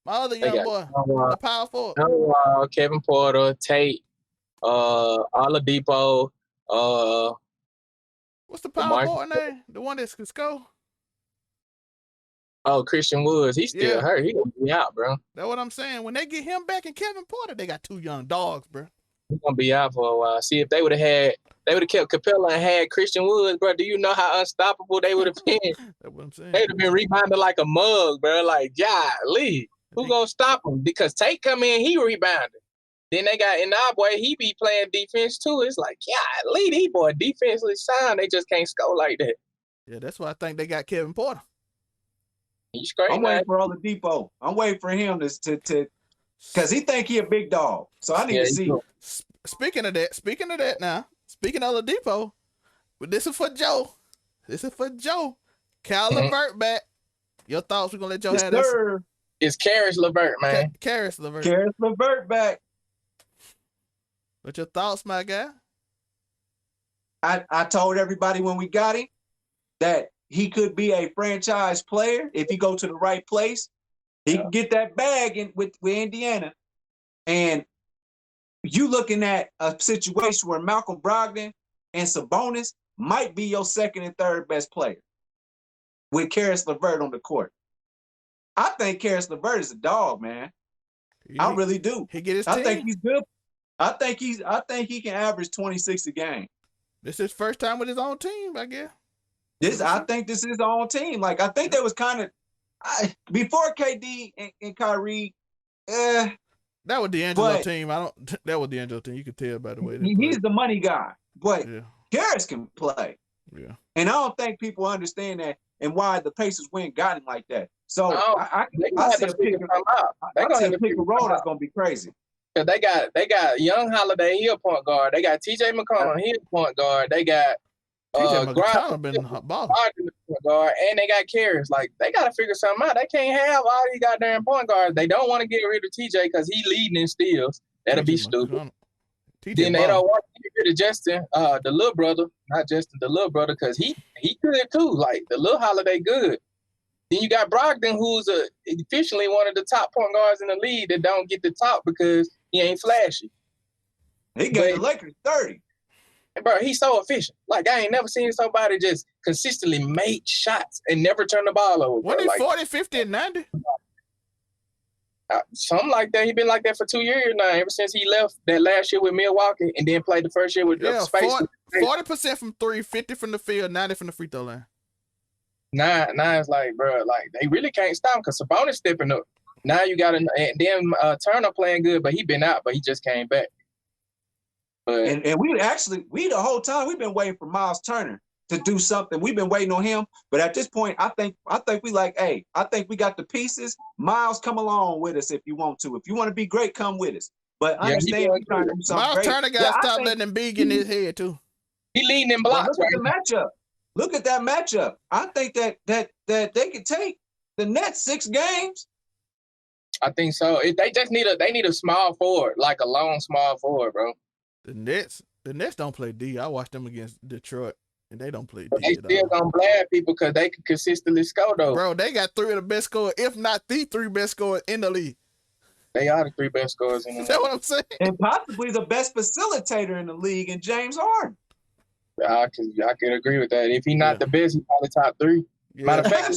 my other young boy, the power forward. John Wall, Kevin Porter, Tate, Oladipo. What's the power forward name? The one that can score. Oh, Christian Woods. He's still hurt. He gonna be out, bro. That's what I'm saying. When they get him back and Kevin Porter, they got two young dogs, bro. He's gonna be out for a while. See, if they would have kept Capella and had Christian Woods, bro. Do you know how unstoppable they would have been? That's what I'm saying. They'd have been rebounding like a mug, bro. Like, golly, who gonna stop them? Because Tate come in, he rebounded. Then they got Inabwe, he be playing defense too. It's like, golly, these boy defensively sound. They just can't score like that. Yeah, that's why I think they got Kevin Porter. He's great. I'm waiting for Oladipo. I'm waiting for him to because he think he a big dog. So I need to see. Speaking of that now, speaking of Oladipo, but this is for Joe. Cal LeVert back. Your thoughts? We're gonna let Joe have this. It's Karis LeVert, man. Karis LeVert. Karis LeVert back. What's your thoughts, my guy? I told everybody when we got him that he could be a franchise player if he go to the right place. He can get that bag with Indiana. And you looking at a situation where Malcolm Brogdon and Sabonis might be your second and third best player with Karis LeVert on the court. I think Karis LeVert is a dog, man. I really do. He get his team. I think he's good. I think he can average 26 a game. This is his first time with his own team, I guess. I think this is his own team. Like, I think that was kind of before KD and Kyrie. That was D'Angelo team. That was D'Angelo team. You could tell by the way he's the money guy. But Karis can play. Yeah. And I don't think people understand that and why the Pacers went and got him like that. So I see a pick and roll that's gonna be crazy. Cause they got young Holiday, he a point guard. They got TJ McConnell, he a point guard. They got TJ McConnell been balling. Point guard, and they got Karis. Like, they gotta figure something out. They can't have all these goddamn point guards. They don't want to get rid of TJ because he leading in steals. That'll be stupid. Then they don't want to get rid of Justin, the little brother, not Justin, the little brother, because he good too. Like, the little Holiday good. Then you got Brogdon, who's officially one of the top point guards in the league that don't get the top because he ain't flashy. He got the Lakers 30. Bro, he's so efficient. Like, I ain't never seen somebody just consistently make shots and never turn the ball over. What, he 40, 50, and 90? Something like that. He been like that for 2 years now, ever since he left that last year with Milwaukee and then played the first year with Space. 40% from three, 50 from the field, 90 from the free throw line. Now it's like, bro, like, they really can't stop him because Sabonis stepping up. Now you got and then Turner playing good, but he been out, but he just came back. But and we the whole time we've been waiting for Miles Turner to do something. We've been waiting on him, but at this point, I think we like, hey, I think we got the pieces. Miles, come along with us if you want to. If you want to be great, come with us. But understand, we're trying to do something Miles Turner got to stop letting him be in his head too. He leading in blocks. Look at the matchup. Look at that matchup. I think that they could take the Nets 6 games. I think so. They just need a small forward, like a long small forward, bro. The Nets don't play D. I watched them against Detroit, and they don't play D. They still gonna blast people because they can consistently score though. Bro, they got 3 of the best scorers, if not the 3 best scorers in the league. They are the 3 best scorers in the league. Is that what I'm saying? And possibly the best facilitator in the league in James Harden. I could agree with that. If he's not the best, he's probably top 3. Yeah. Matter of fact,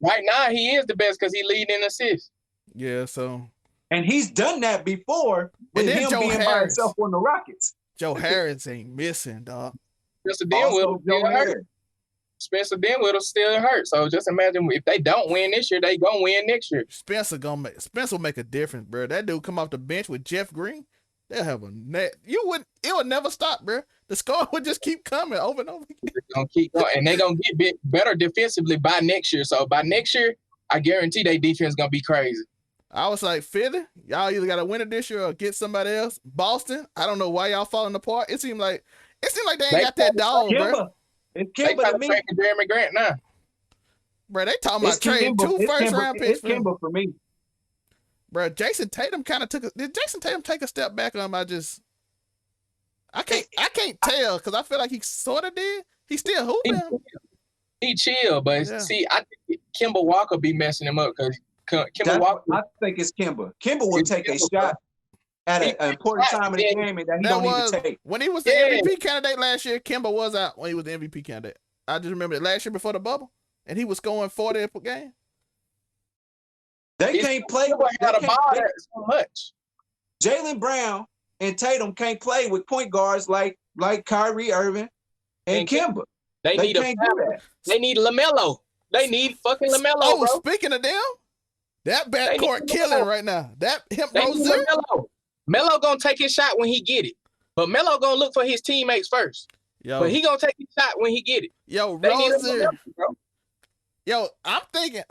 right now he is the best because he leading in assists. Yeah, so. And he's done that before with him Joe being Harris. by himself on the Rockets. Joe Harris ain't missing, dog. Spencer Dinwiddie still hurt. So just imagine if they don't win this year, they gonna win next year. Spencer will make a difference, bro. That dude come off the bench with Jeff Green. They'll have a net. It would never stop, bro. The score would just keep coming over and over again. They're gonna keep going, and they're gonna get better defensively by next year. So by next year, I guarantee their defense gonna be crazy. I was like, Philly, y'all either gotta win it this year or get somebody else. Boston, I don't know why y'all falling apart. It seemed like they ain't got that dog, bro. It's They Kimba to me. Jeremy Grant now. Bro, they talking about trading Kimba. 2 It's first-round Kimba. picks It's for him. Kimba for me. Bro, Jason Tatum kind of did Jason Tatum take a step back on him? I can't tell because I feel like he sort of did. He still hooping. He chill, but see, I think Kemba Walker be messing him up because Walker. I think it's Kimba. Kimba will take a shot at an important time in the game and that he don't even take. When he was the MVP candidate last year, Kimba was out when he was the MVP candidate. I just remember it last year before the bubble, and he was scoring 40 per game. They can't play with so much. Jaylen Brown and Tatum can't play with point guards like Kyrie Irving and Kimba. They need can't do that. They need LaMelo. They need fucking LaMelo. Oh, bro. Speaking of them, that backcourt killing right now. That Rozier. Melo gonna take his shot when he get it, but Melo gonna look for his teammates first. Yo, but he gonna take his shot when he get it. Yo, Rozier. Yo, I'm thinking,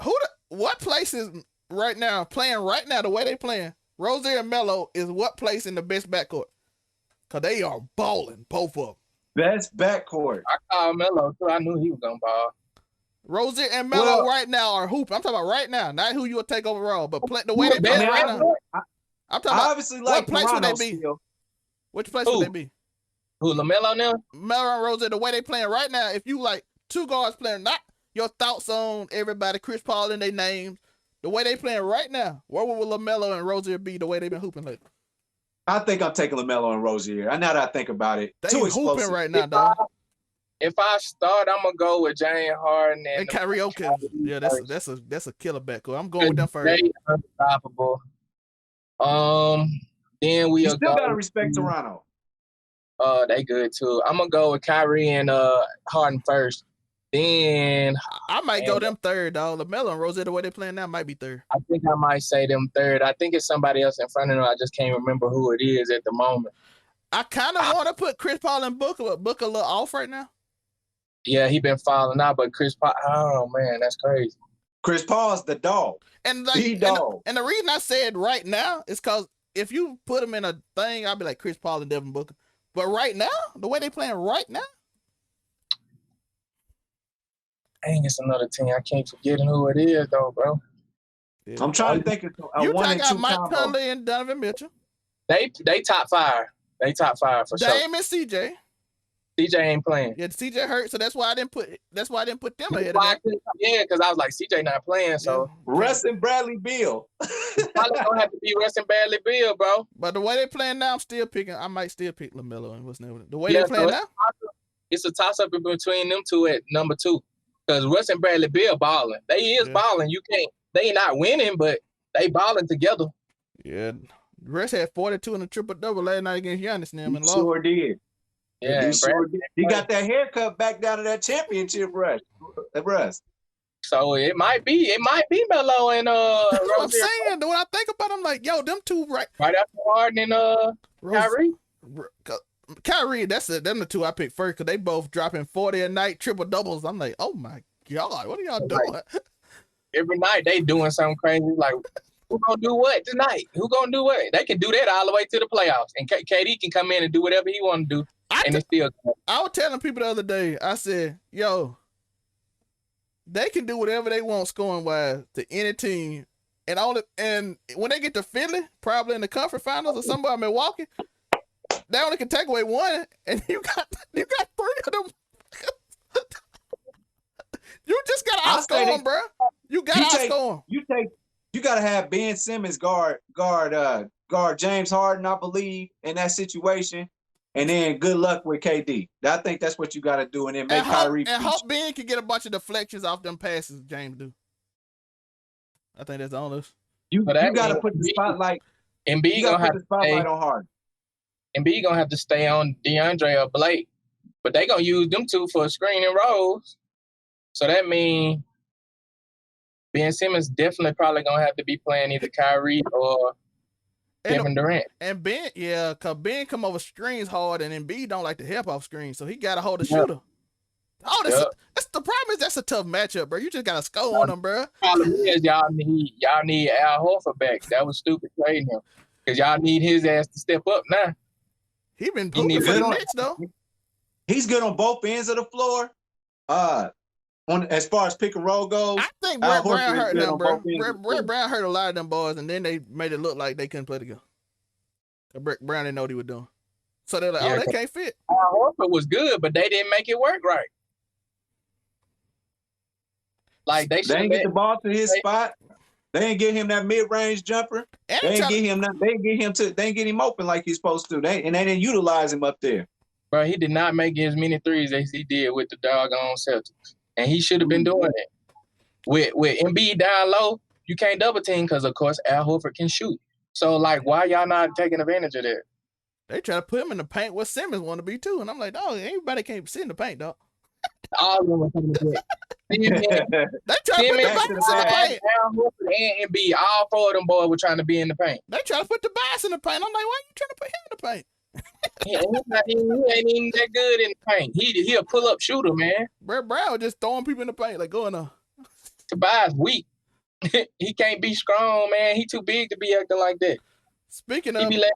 what places right now playing right now the way they playing? Rozier and Melo is what place in the best backcourt? Cause they are balling, both of them. Best backcourt. I called Melo too. I knew he was gonna ball. Rozier and Melo right now are hooping. I'm talking about right now, not who you will take overall, but the way they play right now. I'm talking about obviously like what place would they be? Still. Which place would they be? Who, LaMelo now? Melo and Rozier, the way they playing right now, if you like 2 guards playing, not your thoughts on everybody, Chris Paul and their names, the way they playing right now, where would LaMelo and Rozier be the way they've been hooping lately? I think I'm taking LaMelo and Rozier. Now that I think about it, they too hooping explosive. right now, dog. If I start, I'm gonna go with James Harden and karaoke. Yeah, that's a killer backcourt. I'm going with them first. They unstoppable. Then we still gotta respect Toronto. They good too. I'm gonna go with Kyrie and Harden first. Then I might go them third, dog. LaMelo and Rozier, the way they playing now, might be third. I think I might say them third. I think it's somebody else in front of them. I just can't remember who it is at the moment. I kind of want to put Chris Paul and Booker, but Booker a little off right now. Yeah, he been falling out, but Chris Paul, oh man, that's crazy. Chris Paul's the dog. And like, the dog. And the reason I said right now is because if you put him in a thing, I'd be like Chris Paul and Devin Booker. But right now, the way they playing right now, dang, it's another team. I can't forget who it is though, bro. Yeah. I'm trying to think of a 1 and 2 got Mike combo. Conley and Donovan Mitchell. They top 5. They top 5 for sure. Dame and CJ. CJ ain't playing. Yeah, CJ hurt, so that's why I didn't put them ahead of them. Yeah, because I was like, CJ not playing, so Russ and Bradley Beal. Probably gonna have to be Russ and Bradley Beal, bro. But the way they playing now, I might still pick LaMelo and what's name. The way they playing now, it's a toss up between them two at number 2. Because Russ and Bradley Beal balling. They is balling. They not winning, but they balling together. Yeah. Russ had 42 in a triple-double last night against Giannis now. He sure did. Yeah, he sure did. He got that haircut back down to that championship rush. So it might be Melo and That's what I'm saying. When I think about it, I'm like, yo, them two right after Harden and Kyrie. Kyrie, them the two I picked first because they both dropping 40 a night, triple doubles. I'm like, oh my God, what are y'all doing? Every night they doing something crazy. Like, who gonna do what tonight? Who gonna do what? They can do that all the way to the playoffs, and KD can come in and do whatever he want to do, and it's still. I was telling people the other day. I said, yo, they can do whatever they want scoring wise to any team, and when they get to Philly, probably in the conference finals or somewhere in Milwaukee. They only can take away one, and you got 3 of them. You just gotta outscore them, bro. You gotta outscore them. You gotta have Ben Simmons guard James Harden, I believe, in that situation, and then good luck with KD. I think that's what you gotta do, and then make Kyrie. And hope Ben can get a bunch of deflections off them passes James do. I think that's on us. You gotta put the spotlight. Embiid gonna have the spotlight on Harden. Embiid gonna have to stay on DeAndre or Blake, but they gonna use them two for screen and rolls. So that means Ben Simmons definitely probably gonna have to be playing either Kyrie or Kevin Durant. And Ben, cause Ben come over screens hard, and Embiid don't like to help off screens, so he gotta hold the shooter. That's the problem. Is that's a tough matchup, bro. You just gotta score on them, bro. Problem is y'all need Al Horford back. That was stupid trading him because y'all need his ass to step up now. He been pooping for the Knicks though. He's good on both ends of the floor. on as far as pick and roll goes. I think Al Brett Brown Horford is hurt good them, on bro. both ends of the Brett floor. Brown hurt a lot of them boys, and then they made it look like they couldn't play together. Brett Brown didn't know what he was doing. So they're like, Yeah, oh, they can't fit. Horford was good, but they didn't make it work right. Like they They ain't get the ball to his spot. They ain't get him that mid-range jumper. And They ain't get him open like he's supposed to. They didn't utilize him up there. Bro, he did not make as many threes as he did with the doggone Celtics. And he should have been doing it. With Embiid down low, you can't double team because, of course, Al Horford can shoot. So, like, why y'all not taking advantage of that? They try to put him in the paint where Simmons want to be, too. And I'm like, dog, everybody can't sit in the paint, dog. All of them are coming to play. They try to put the Back Bias to in the the bag. paint. Al Horford and Embiid, all four of them boys were trying to be in the paint. They try to put the Bias in the paint. I'm like, why you trying to put him in the paint? He ain't even that good in the paint. He a pull-up shooter, man. Brett Brown was just throwing people in the paint, like, going on. Tobias weak. He can't be strong, man. He too big to be acting like that. Speaking He of, be letting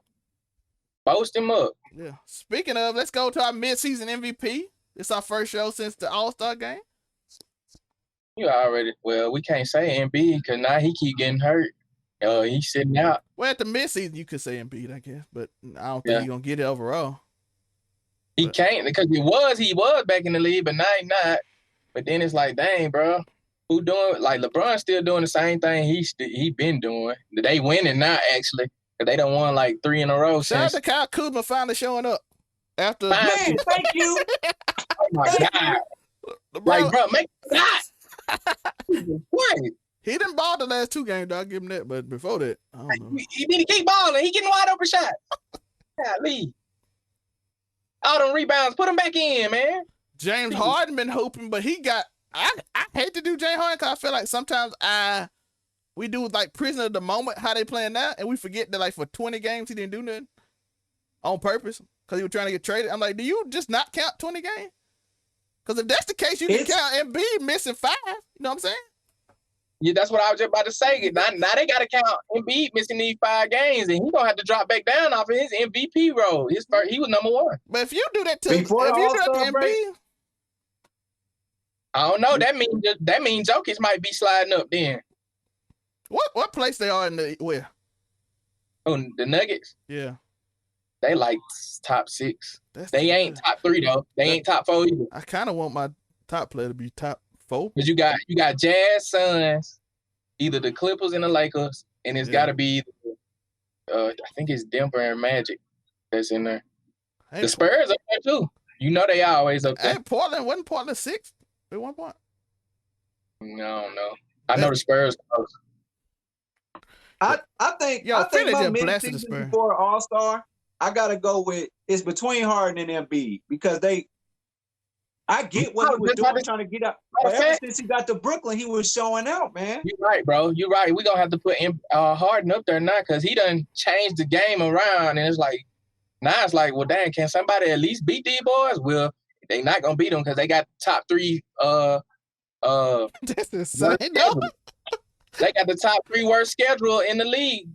boast him up. yeah. Speaking of, let's go to our mid-season MVP. It's our first show since the All-Star game. You already, well, we can't say Embiid because now he keep getting hurt. He's sitting out. Well, at the mid-season, you could say Embiid, I guess, but I don't think he's gonna get it overall. He can't because he was back in the league, but now he's not. But then it's like, dang, bro, who doing like LeBron's still doing the same thing he been doing. They winning now actually because they done won like 3 in a row. Shout out Since to Kyle Kuzma finally showing up after. Man, Thank you. oh my god, LeBron, like bro, make it hot. What? he didn't ball the last 2 games, though. I'll give him that. But before that, I don't know. He need to keep balling. He getting wide open shot. Golly. All them rebounds, put him back in, man. James Harden been hooping, but he got. I hate to do James Harden because I feel like sometimes we do like prisoner of the moment how they playing now, and we forget that like for 20 games he didn't do nothing on purpose because he was trying to get traded. I'm like, do you just not count 20 games? Because if that's the case, you can count Embiid missing 5. You know what I'm saying? Yeah, that's what I was just about to say. Now they got to count Embiid missing these 5 games, and he's gonna have to drop back down off of his MVP role. He was number 1. But if you do that to Before if you do All-Star that to break? Embiid, I don't know. That means Jokic might be sliding up then. what place they are in the where? Oh, the Nuggets, Yeah, they like top 6. that's They ain't top 3 though. They ain't top 4 either. I kind of want my top player to be top 4. Cause you got Jazz, Suns, either the Clippers and the Lakers, and it's got to be I think it's Denver and Magic that's in there. Hey, The Spurs up there too. You know they always up there. Hey, Portland wasn't Portland 6th at one point. No, I don't know. I know the Spurs close. I think Yo, I think Philly my just blasted the mid-season Spurs. before All-Star, I gotta go with it's between Harden and Embiid because I get what he was doing trying to get up. But ever since he got to Brooklyn, he was showing out, man. You're right, bro. You're right. We're going to have to put Harden up there now because he done changed the game around. And it's like, now it's like, well, dang, can somebody at least beat these boys? Well, they not going to beat them because they got top 3 That's insane. They got the top 3 worst schedule in the league.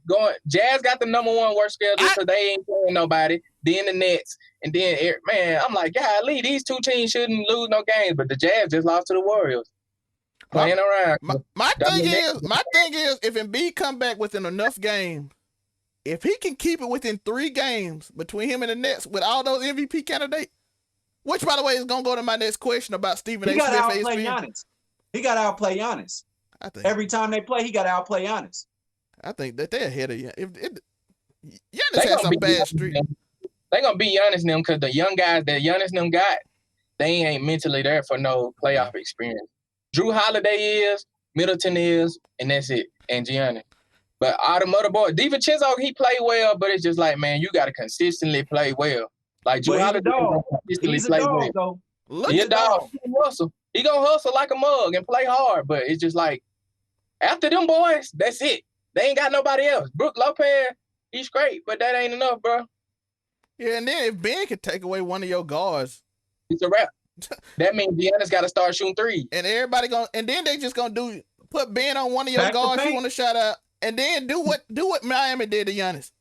Jazz got the number 1 worst schedule because they ain't playing nobody. Then the Nets, and then man, I'm like, golly, these 2 teams shouldn't lose no games, but the Jazz just lost to the Warriors. Playing around. My thing is, if Embiid come back within enough games, if he can keep it within 3 games between him and the Nets with all those MVP candidates, which by the way is gonna go to my next question about Stephen A. He got Smith. to outplay Giannis. He got to outplay Giannis. I think Every time they play, he got to outplay Giannis. I think that they're ahead of you. Giannis has some bad streak. They gonna beat Giannis and them because the young guys that Giannis and them got, they ain't mentally there for no playoff experience. Drew Holiday is, Middleton is, and that's it. And Giannis. But all the other boys, DiVincenzo, he played well, but it's just like, man, you gotta consistently play well. Like Drew Holiday consistently play well. Though. Look at dog. He hustle. He gonna hustle like a mug and play hard, but it's just like after them boys, that's it. They ain't got nobody else. Brook Lopez, he's great, but that ain't enough, bro. Yeah, and then if Ben could take away one of your guards, it's a wrap. That means Giannis got to start shooting 3. and everybody and then they just gonna put Ben on one of your guards you want to shout out, and then do what Miami did to Giannis.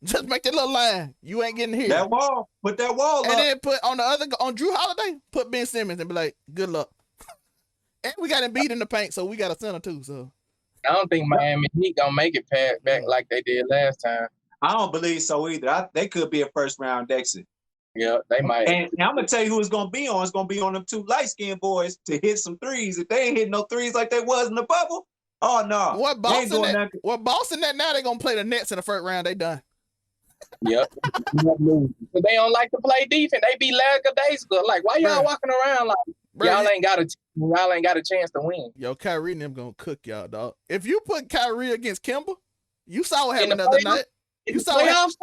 Just make that little line. You ain't getting here. That wall. Put that wall and up. then put on Drew Holiday, put Ben Simmons and be like, good luck. We got Embiid in the paint, so we got a center too. So I don't think Miami Heat gonna make it back like they did last time. I don't believe so either. They could be a first round exit. Yeah, they might. And I'm gonna tell you who it's gonna be on. It's gonna be on them two light skinned boys to hit some threes. If they ain't hitting no threes like they was in the bubble, oh no. What Boston? That now they gonna play the Nets in the first round. They done. Yep. They don't like to play defense. They be lackadaisical. Like, why y'all walking around like y'all ain't got a chance to win? Yo, Kyrie and them gonna cook y'all, dog. If you put Kyrie against Kimba, you saw what happened the other night. You saw playoffs.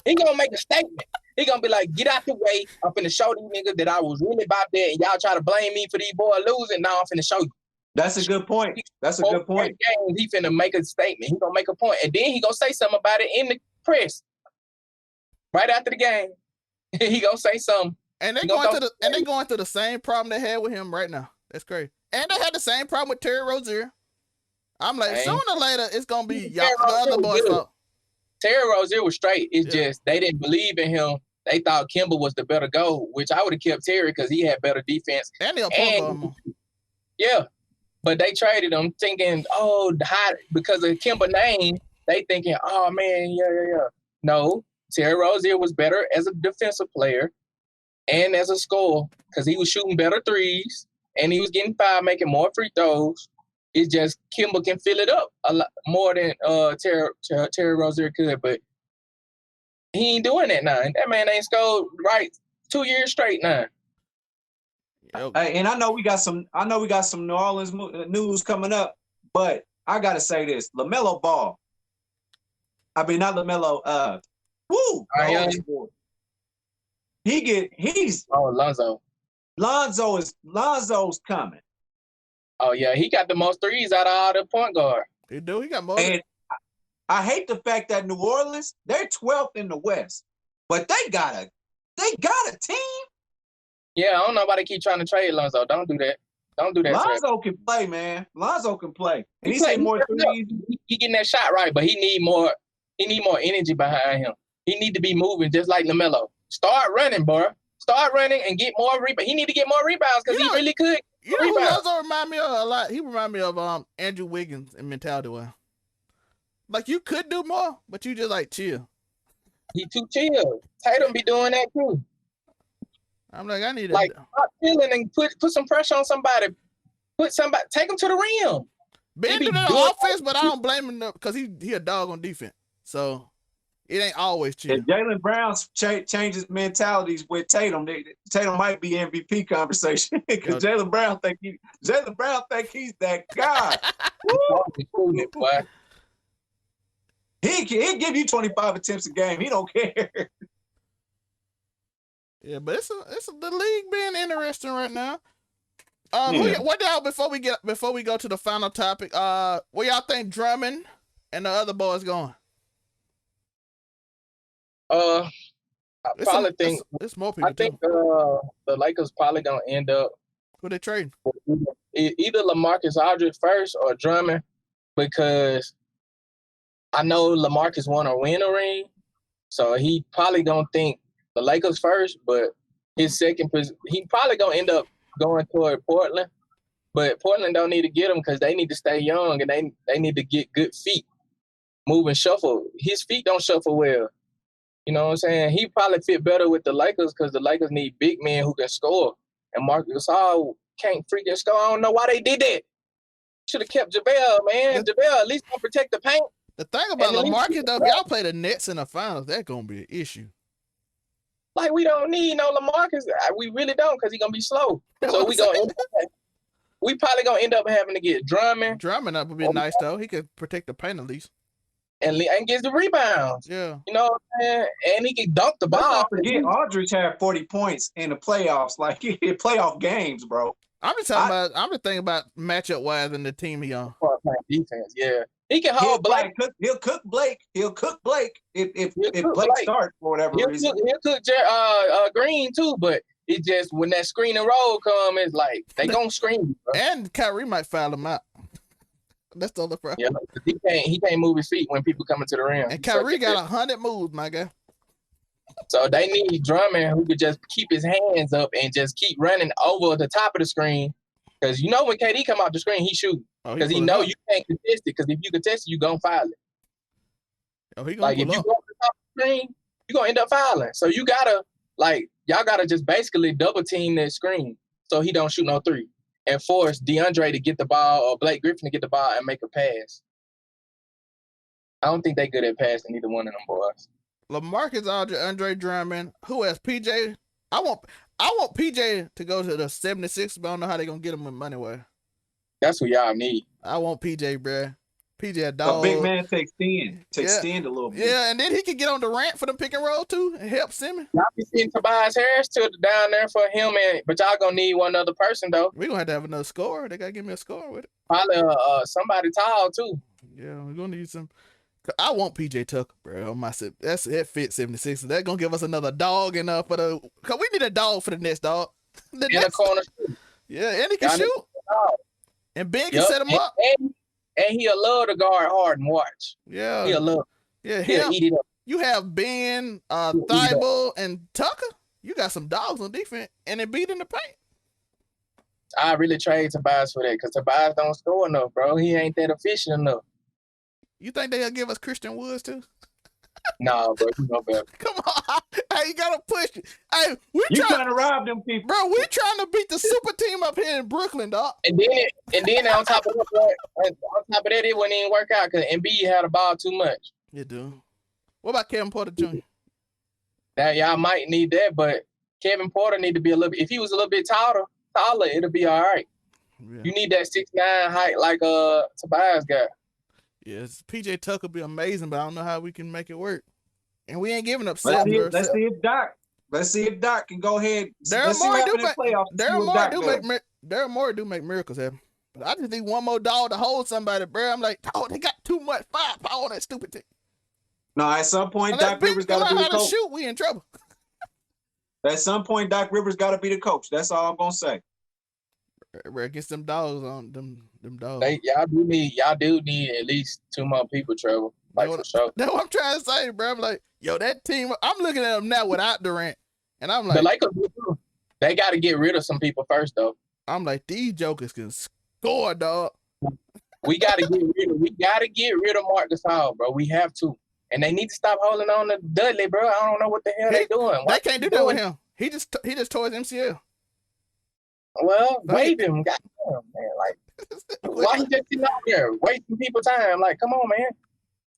He gonna make a statement. He gonna be like, get out the way. I'm finna show these niggas that I was really about that, and y'all try to blame me for these boys losing. Now I'm finna show you. That's a good point. That's a good point. Games, he finna make a statement. He gonna make a point, and then he gonna say something about it in the press. Right after the game, he gonna say something. And they going through the same problem they had with him right now. That's crazy. And they had the same problem with Terry Rozier. I'm like, sooner or later, it's gonna be y'all the other boys' fault. Terry Rozier was straight. It's just they didn't believe in him. They thought Kimba was the better goal, which I would have kept Terry because he had better defense. Yeah, but they traded him thinking, because of Kimba name, they thinking, oh man, yeah. No, Terry Rozier was better as a defensive player and as a scorer because he was shooting better threes and he was getting fouled, making more free throws. It's just Kimba can fill it up a lot more than Terry Rozier could, but he ain't doing that now. That man ain't scored right 2 years straight now. Hey, and I know we got some New Orleans news coming up, but I gotta say this: LaMelo Ball. I mean, not LaMelo. Lonzo. Lonzo's coming. Oh yeah, he got the most threes out of all the point guard. He do. He got more. And I hate the fact that New Orleans, they're 12th in the West, but they got a team. Yeah, I don't know why they keep trying to trade Lonzo. Don't do that. Don't do that. Lonzo can play, man. Lonzo can play. And he's getting more threes. He getting that shot right, but he need more energy behind him. He need to be moving just like LaMelo. Start running, bro. Start running and get more rebounds. He need to get more rebounds because he really could. You know who Lonzo remind me of a lot? He remind me of Andrew Wiggins in mentality. Like you could do more, but you just like chill. He too chill. Tatum be doing that too. I'm like, I need to stop chilling and put some pressure on somebody. Take him to the rim. Ben do that offense, but I don't blame him because he a dog on defense. So it ain't always chill. If Jaylen Brown changes mentalities with Tatum, Tatum might be MVP conversation because Jaylen Brown think he's that guy. He'll give you 25 attempts a game. He don't care. Yeah, but it's the league being interesting right now. What y'all before we go to the final topic? Where y'all think Drummond and the other boys going? I think more people. I think the Lakers probably gonna end up. Who they trading? Either LaMarcus Aldridge first or Drummond, because I know LaMarcus want to win a ring, so he probably gonna think the Lakers first, but his second position, he probably gonna end up going toward Portland. But Portland don't need to get him because they need to stay young and they need to get good feet, move and shuffle. His feet don't shuffle well. You know what I'm saying? He probably fit better with the Lakers because the Lakers need big men who can score. And Marcus Gasol can't freaking score. I don't know why they did that. Should have kept JaVale, man. JaVale at least gonna protect the paint. The thing about LaMarcus, though, if y'all play the Nets in the finals, that's gonna be an issue. Like, we don't need no LaMarcus. We really don't because he's gonna be slow. So we probably gonna end up having to get Drummond. Drummond up would be nice though. He could protect the paint at least. And get the rebounds. Yeah. You know what I'm saying? And he can dunk the ball. Don't forget, Aldridge had 40 points in the playoffs, like playoff games, bro. I'm just thinking about matchup wise and the team he on. Defense, yeah. He can hold Blake. He'll cook Blake. If Blake starts for whatever reason. He'll cook Green too, but it's just when that screen and roll come, it's like they gonna screen. Bro. And Kyrie might foul him out. That's the other problem. Yeah, he can't move his feet when people come into the rim. And Kyrie got 100 moves, my guy. So they need Drummond who could just keep his hands up and just keep running over the top of the screen Because you know when KD come out the screen, he shoot. Because he know you can't contest it. Because if you contest it, you gonna foul it. Oh, he gonna like if you go up the top of the screen, you gonna end up fouling. So you gotta y'all gotta just basically double team that screen so he don't shoot no three and force DeAndre to get the ball or Blake Griffin to get the ball and make a pass. I don't think they good at passing either one of them boys. LaMarcus Aldridge, Andre Drummond. Who else? PJ. I want PJ to go to the 76, but I don't know how they gonna get him in money way. That's what y'all need. I want PJ, bruh. PJ a dog. A big man takes stand a little bit. Yeah, and then he can get on the ramp for the pick and roll too and help Simmons. Y'all be seeing Tobias Harris down there for him, but y'all gonna need one other person though. We gonna have another scorer. They gotta give me a score with it. Probably somebody tall too. Yeah, we're gonna need some. I want PJ Tucker, bro. On my that fit 76. That gonna give us another dog and cause we need a dog for the next dog. In the corner. Yeah, and he can shoot. And Ben can set him up. And he'll love to guard hard and watch. Yeah. He'll love. Yeah, he'll eat it up. You have Ben, Thibault, and Tucker. You got some dogs on defense, and they beat in the paint. I really trade Tobias for that because Tobias don't score enough, bro. He ain't that efficient enough. You think they'll give us Christian Woods too? No, bro, you know better. Come on, hey, you gotta push it. Hey, you trying to rob them people, bro? We're trying to beat the super team up here in Brooklyn, dog. And then on top of that, it wouldn't even work out because Embiid had the ball too much. You do. What about Kevin Porter Jr.? Now y'all might need that, but Kevin Porter need to be a little bit. If he was a little bit taller, it'll be all right. Yeah. You need that 6'9" height like Tobias got. Yes, PJ Tucker be amazing, but I don't know how we can make it work. And we ain't giving up 7. Let's see if Doc can go ahead. Daryl Morey do make miracles happen. But I just need one more dog to hold somebody, bro. I'm like, oh, they got too much firepower on that stupid team. No, at some point, Doc Rivers got to be the coach. Shoot, we in trouble. At some point, Doc Rivers got to be the coach. That's all I'm gonna say. Bro, get some dogs on them dogs. Y'all do need at least 2 more people, Trevor. For sure. That's what I'm trying to say, bro. I'm like, yo, that team. I'm looking at them now without Durant, and I'm like, the Lakers, they got to get rid of some people first, though. I'm like, these jokers can score, dog. We got to get rid of Marc Gasol, bro. We have to, and they need to stop holding on to Dudley, bro. I don't know what the hell they doing. They can't do that with him. He just tore his MCL. Well, wave him, goddamn, man. Like, why he just sitting out there wasting people's time? Like, come on, man.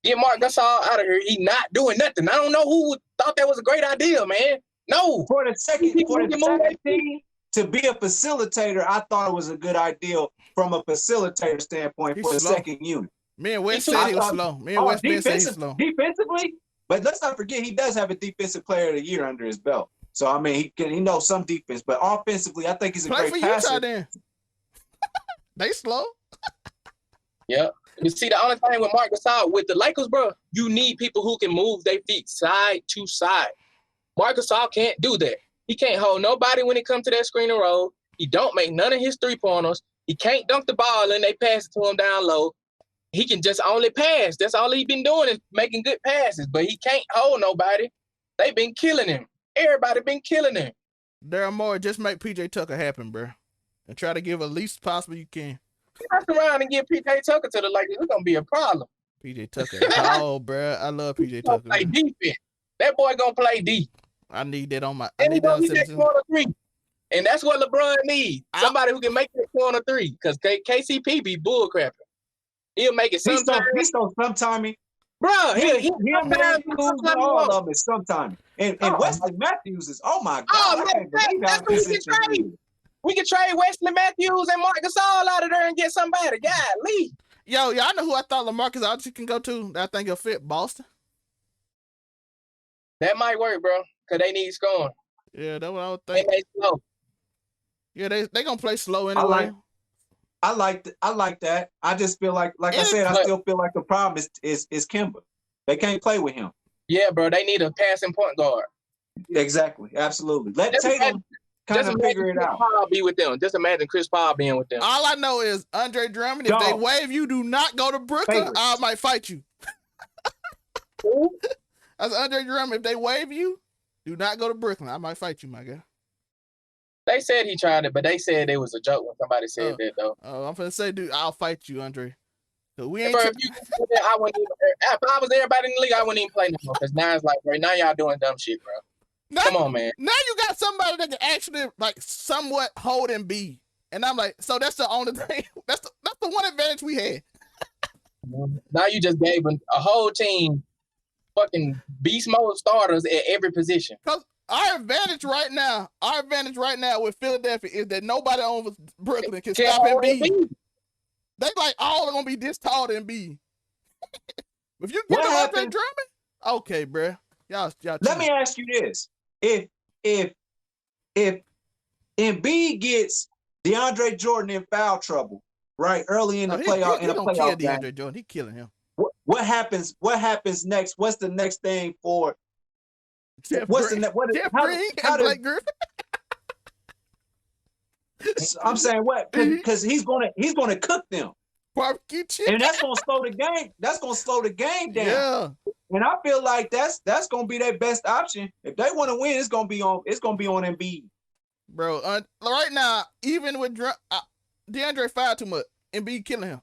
Get Marc Gasol out of here. He not doing nothing. I don't know who thought that was a great idea, man. No. For the second team to be a facilitator, I thought it was a good idea from a facilitator standpoint for the second unit. Me and West said he was slow. Me and West said he's slow. Defensively, but let's not forget he does have a defensive player of the year under his belt. So I mean, he knows some defense, but offensively, I think he's a great passer. Then. They slow. Yeah. You see, the only thing with Marc Gasol, with the Lakers, bro, you need people who can move their feet side to side. Marc Gasol can't do that. He can't hold nobody when it comes to that screen and roll. He don't make none of his 3-pointers. He can't dunk the ball and they pass it to him down low. He can just only pass. That's all he's been doing is making good passes, but he can't hold nobody. They've been killing him. Everybody been killing him. Daryl Morey, just make PJ Tucker happen, bro. And try to give the least possible you can. Pass around and get PJ Tucker to the Lakers. It's gonna be a problem. PJ Tucker. Oh, bro. I love PJ Tucker. Play defense. That boy gonna play deep. I need that on my. And he gonna get that corner 3. And that's what LeBron needs. Somebody who can make that corner 3. Because KCP be bullcrapping. He'll make it sometime. He's sometime. Bro, he'll all of it sometime. And Wesley Matthews is, oh my God. Oh, man, that's what we can trade. We can trade Wesley Matthews and Marc Gasol out of there and get somebody. Golly. Yo, y'all know who I thought LaMarcus Aldridge can go to that I think he'll fit? Boston. That might work, bro, because they need scoring. Yeah, that's what I would think. They slow. Yeah, they going to play slow anyway. I like that. I just feel like I said, I still feel like the problem is Kemba. They can't play with him. Yeah, bro, they need a passing point guard. Exactly, absolutely. Let Tatum kind of figure it out. Paul be with them. Just imagine Chris Paul being with them. All I know is Andre Drummond. If they waive you, do not go to Brooklyn. I might fight you. That's Andre Drummond. If they waive you, do not go to Brooklyn. I might fight you, my guy. They said he tried it, but they said it was a joke when somebody said that though. Oh, I'm finna say, dude, I'll fight you, Andre. So we ain't. Bro, I wouldn't even, if I was everybody in the league, I wouldn't even play no more. Because now it's like, right now y'all doing dumb shit, bro. Now, come on, man. Now you got somebody that can actually like somewhat hold and be. And I'm like, so that's the only thing. That's the one advantage we had. Now you just gave a whole team fucking beast mode starters at every position. Because our advantage right now with Philadelphia is that nobody on Brooklyn can stop Embiid. They like all are gonna be this tall to Embiid. If you get Andre Drummond, okay, bro. Y'all. Let me ask you this: if Embiid gets DeAndre Jordan in foul trouble, right, early in the playoff, he don't kill DeAndre Jordan. He killing him. What happens? What happens next? What's the next thing for? Jeff Green and Blake Griffin. I'm saying what? Because he's gonna cook them. Barbecue chicken. And that's gonna slow the game. That's gonna slow the game down. Yeah. And I feel like that's gonna be their best option. If they want to win, it's gonna be on Embiid. Bro, right now, even with DeAndre fired too much, Embiid killing him.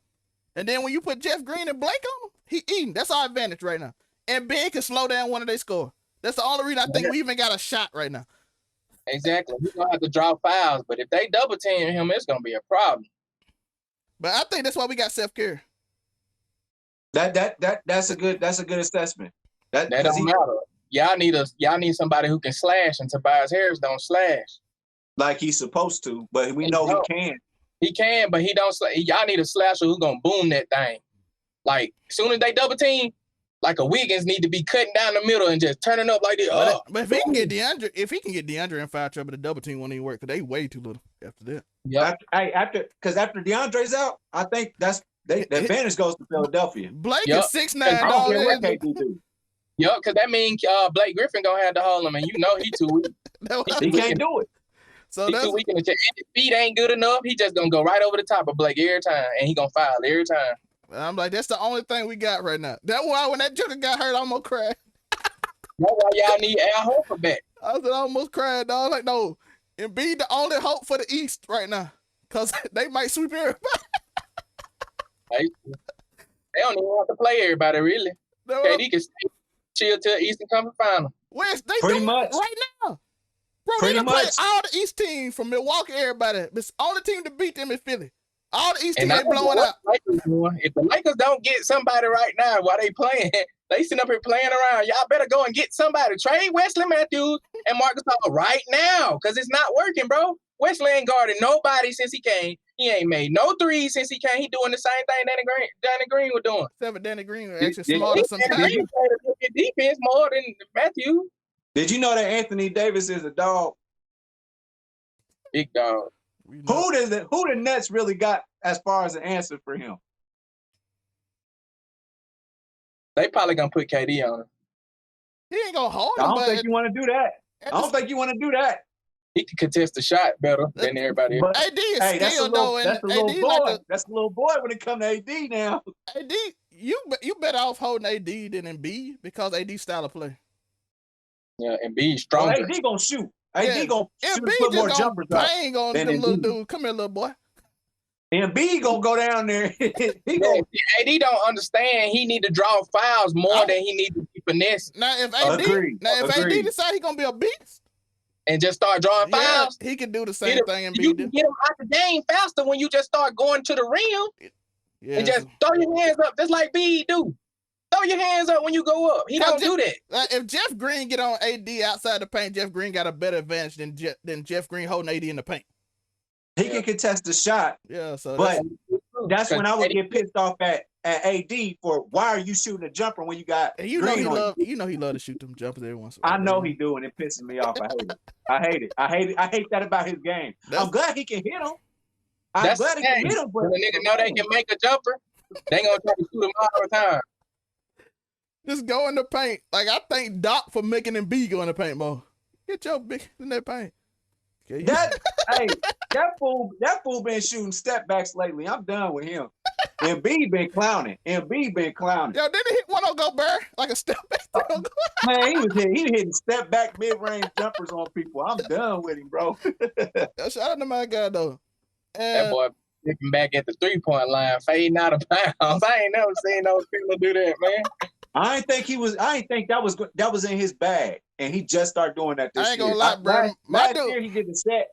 And then when you put Jeff Green and Blake on him, he eating. That's our advantage right now. And Ben can slow down one of their score. That's the only reason I think we even got a shot right now. Exactly. He's gonna have to draw fouls, but if they double team him, it's gonna be a problem. But I think that's why we got Seth Curry. That's a good assessment. That don't matter. Y'all need somebody who can slash, and Tobias Harris don't slash like he's supposed to, but we know he can. He can, but he don't. Y'all need a slasher who's gonna boom that thing. Like as soon as they double team, like a Wiggins need to be cutting down the middle and just turning up like this. But if he can get DeAndre in foul trouble, the double team won't even work because they way too little after that. Yeah. After DeAndre's out, I think the advantage goes to Philadelphia. Blake is 6'9". I don't care what KD do. Yup, because that means Blake Griffin gonna have to hold him, and you know he too weak. He can't do it. So he too weak in the chest. His feet ain't good enough. He just gonna go right over the top of Blake every time, and he gonna foul every time. I'm like, that's the only thing we got right now. That's why when that Joker got hurt, I almost cried. That's why y'all need Al Horford back. I almost cried, dog. Like, no, Embiid the only hope for the East right now, cause they might sweep everybody. They don't even have to play everybody really. No, KD can stay chill till the Eastern Conference Final. Where's they pretty much right now? Bro, pretty they much play all the East teams from Milwaukee. Everybody, the only team to beat them is Philly. All the East teams they blowing up. If the Lakers don't get somebody right now while they playing, they sitting up here playing around. Y'all better go and get somebody. Trade Wesley Matthews and Marcus Gasol right now, because it's not working, bro. Wesley ain't guarded nobody since he came. He ain't made no threes since he came. He doing the same thing Danny Green was doing. Except for Danny Green was actually smarter sometimes. He played defense more than Matthews. Did you know that Anthony Davis is a dog? Big dog. Who the Nets really got as far as an answer for him? They probably gonna put KD on him. He ain't gonna hold him. I don't think you want to do that. I don't think you want to do that. He can contest the shot better than everybody else. AD is still though, that's a little boy. That's a little boy when it comes to AD now. AD, you better off holding AD than Embiid because AD style of play. Yeah, Embiid stronger. Well, AD gonna shoot. AD gonna shoot and put more jumpers up. Bang on them little dude. Come here, little boy. Embiid gonna go down there. AD don't understand. He need to draw fouls more than he need to be finesse. Now if AD decide he gonna be a beast and just start drawing fouls, he can do the same thing. And you can get him out the game faster when you just start going to the rim and just throw your hands up, just like B do. Throw your hands up when you go up. He don't do that. If Jeff Green get on AD outside the paint, Jeff Green got a better advantage than Jeff Green holding AD in the paint. He can contest the shot. Yeah, so but that's when I would get pissed off at AD for why are you shooting a jumper when you got he love to shoot them jumpers every once in a while. I know he do, and it pisses me off. I hate it. I hate that about his game. I'm glad he can hit him. I'm glad he can hit him. But when the nigga know they can make a jumper, they gonna try to shoot him all the time. Just go in the paint. Like I thank Doc for making Embiid go in the paint more. Get your big in that paint. That fool been shooting step backs lately. I'm done with him. Embiid been clowning. Embiid been clowning. Yo, didn't he hit one on Gobert like a step back? Man, he was hitting step back mid range jumpers on people. I'm done with him, bro. Yo, shout out to my guy though. That boy slipping back at the 3-point line, fading out of bounds. I ain't never seen those people do that, man. I ain't think that was in his bag, and he just started doing that this year. I ain't gonna lie, bro. Last year he did the set,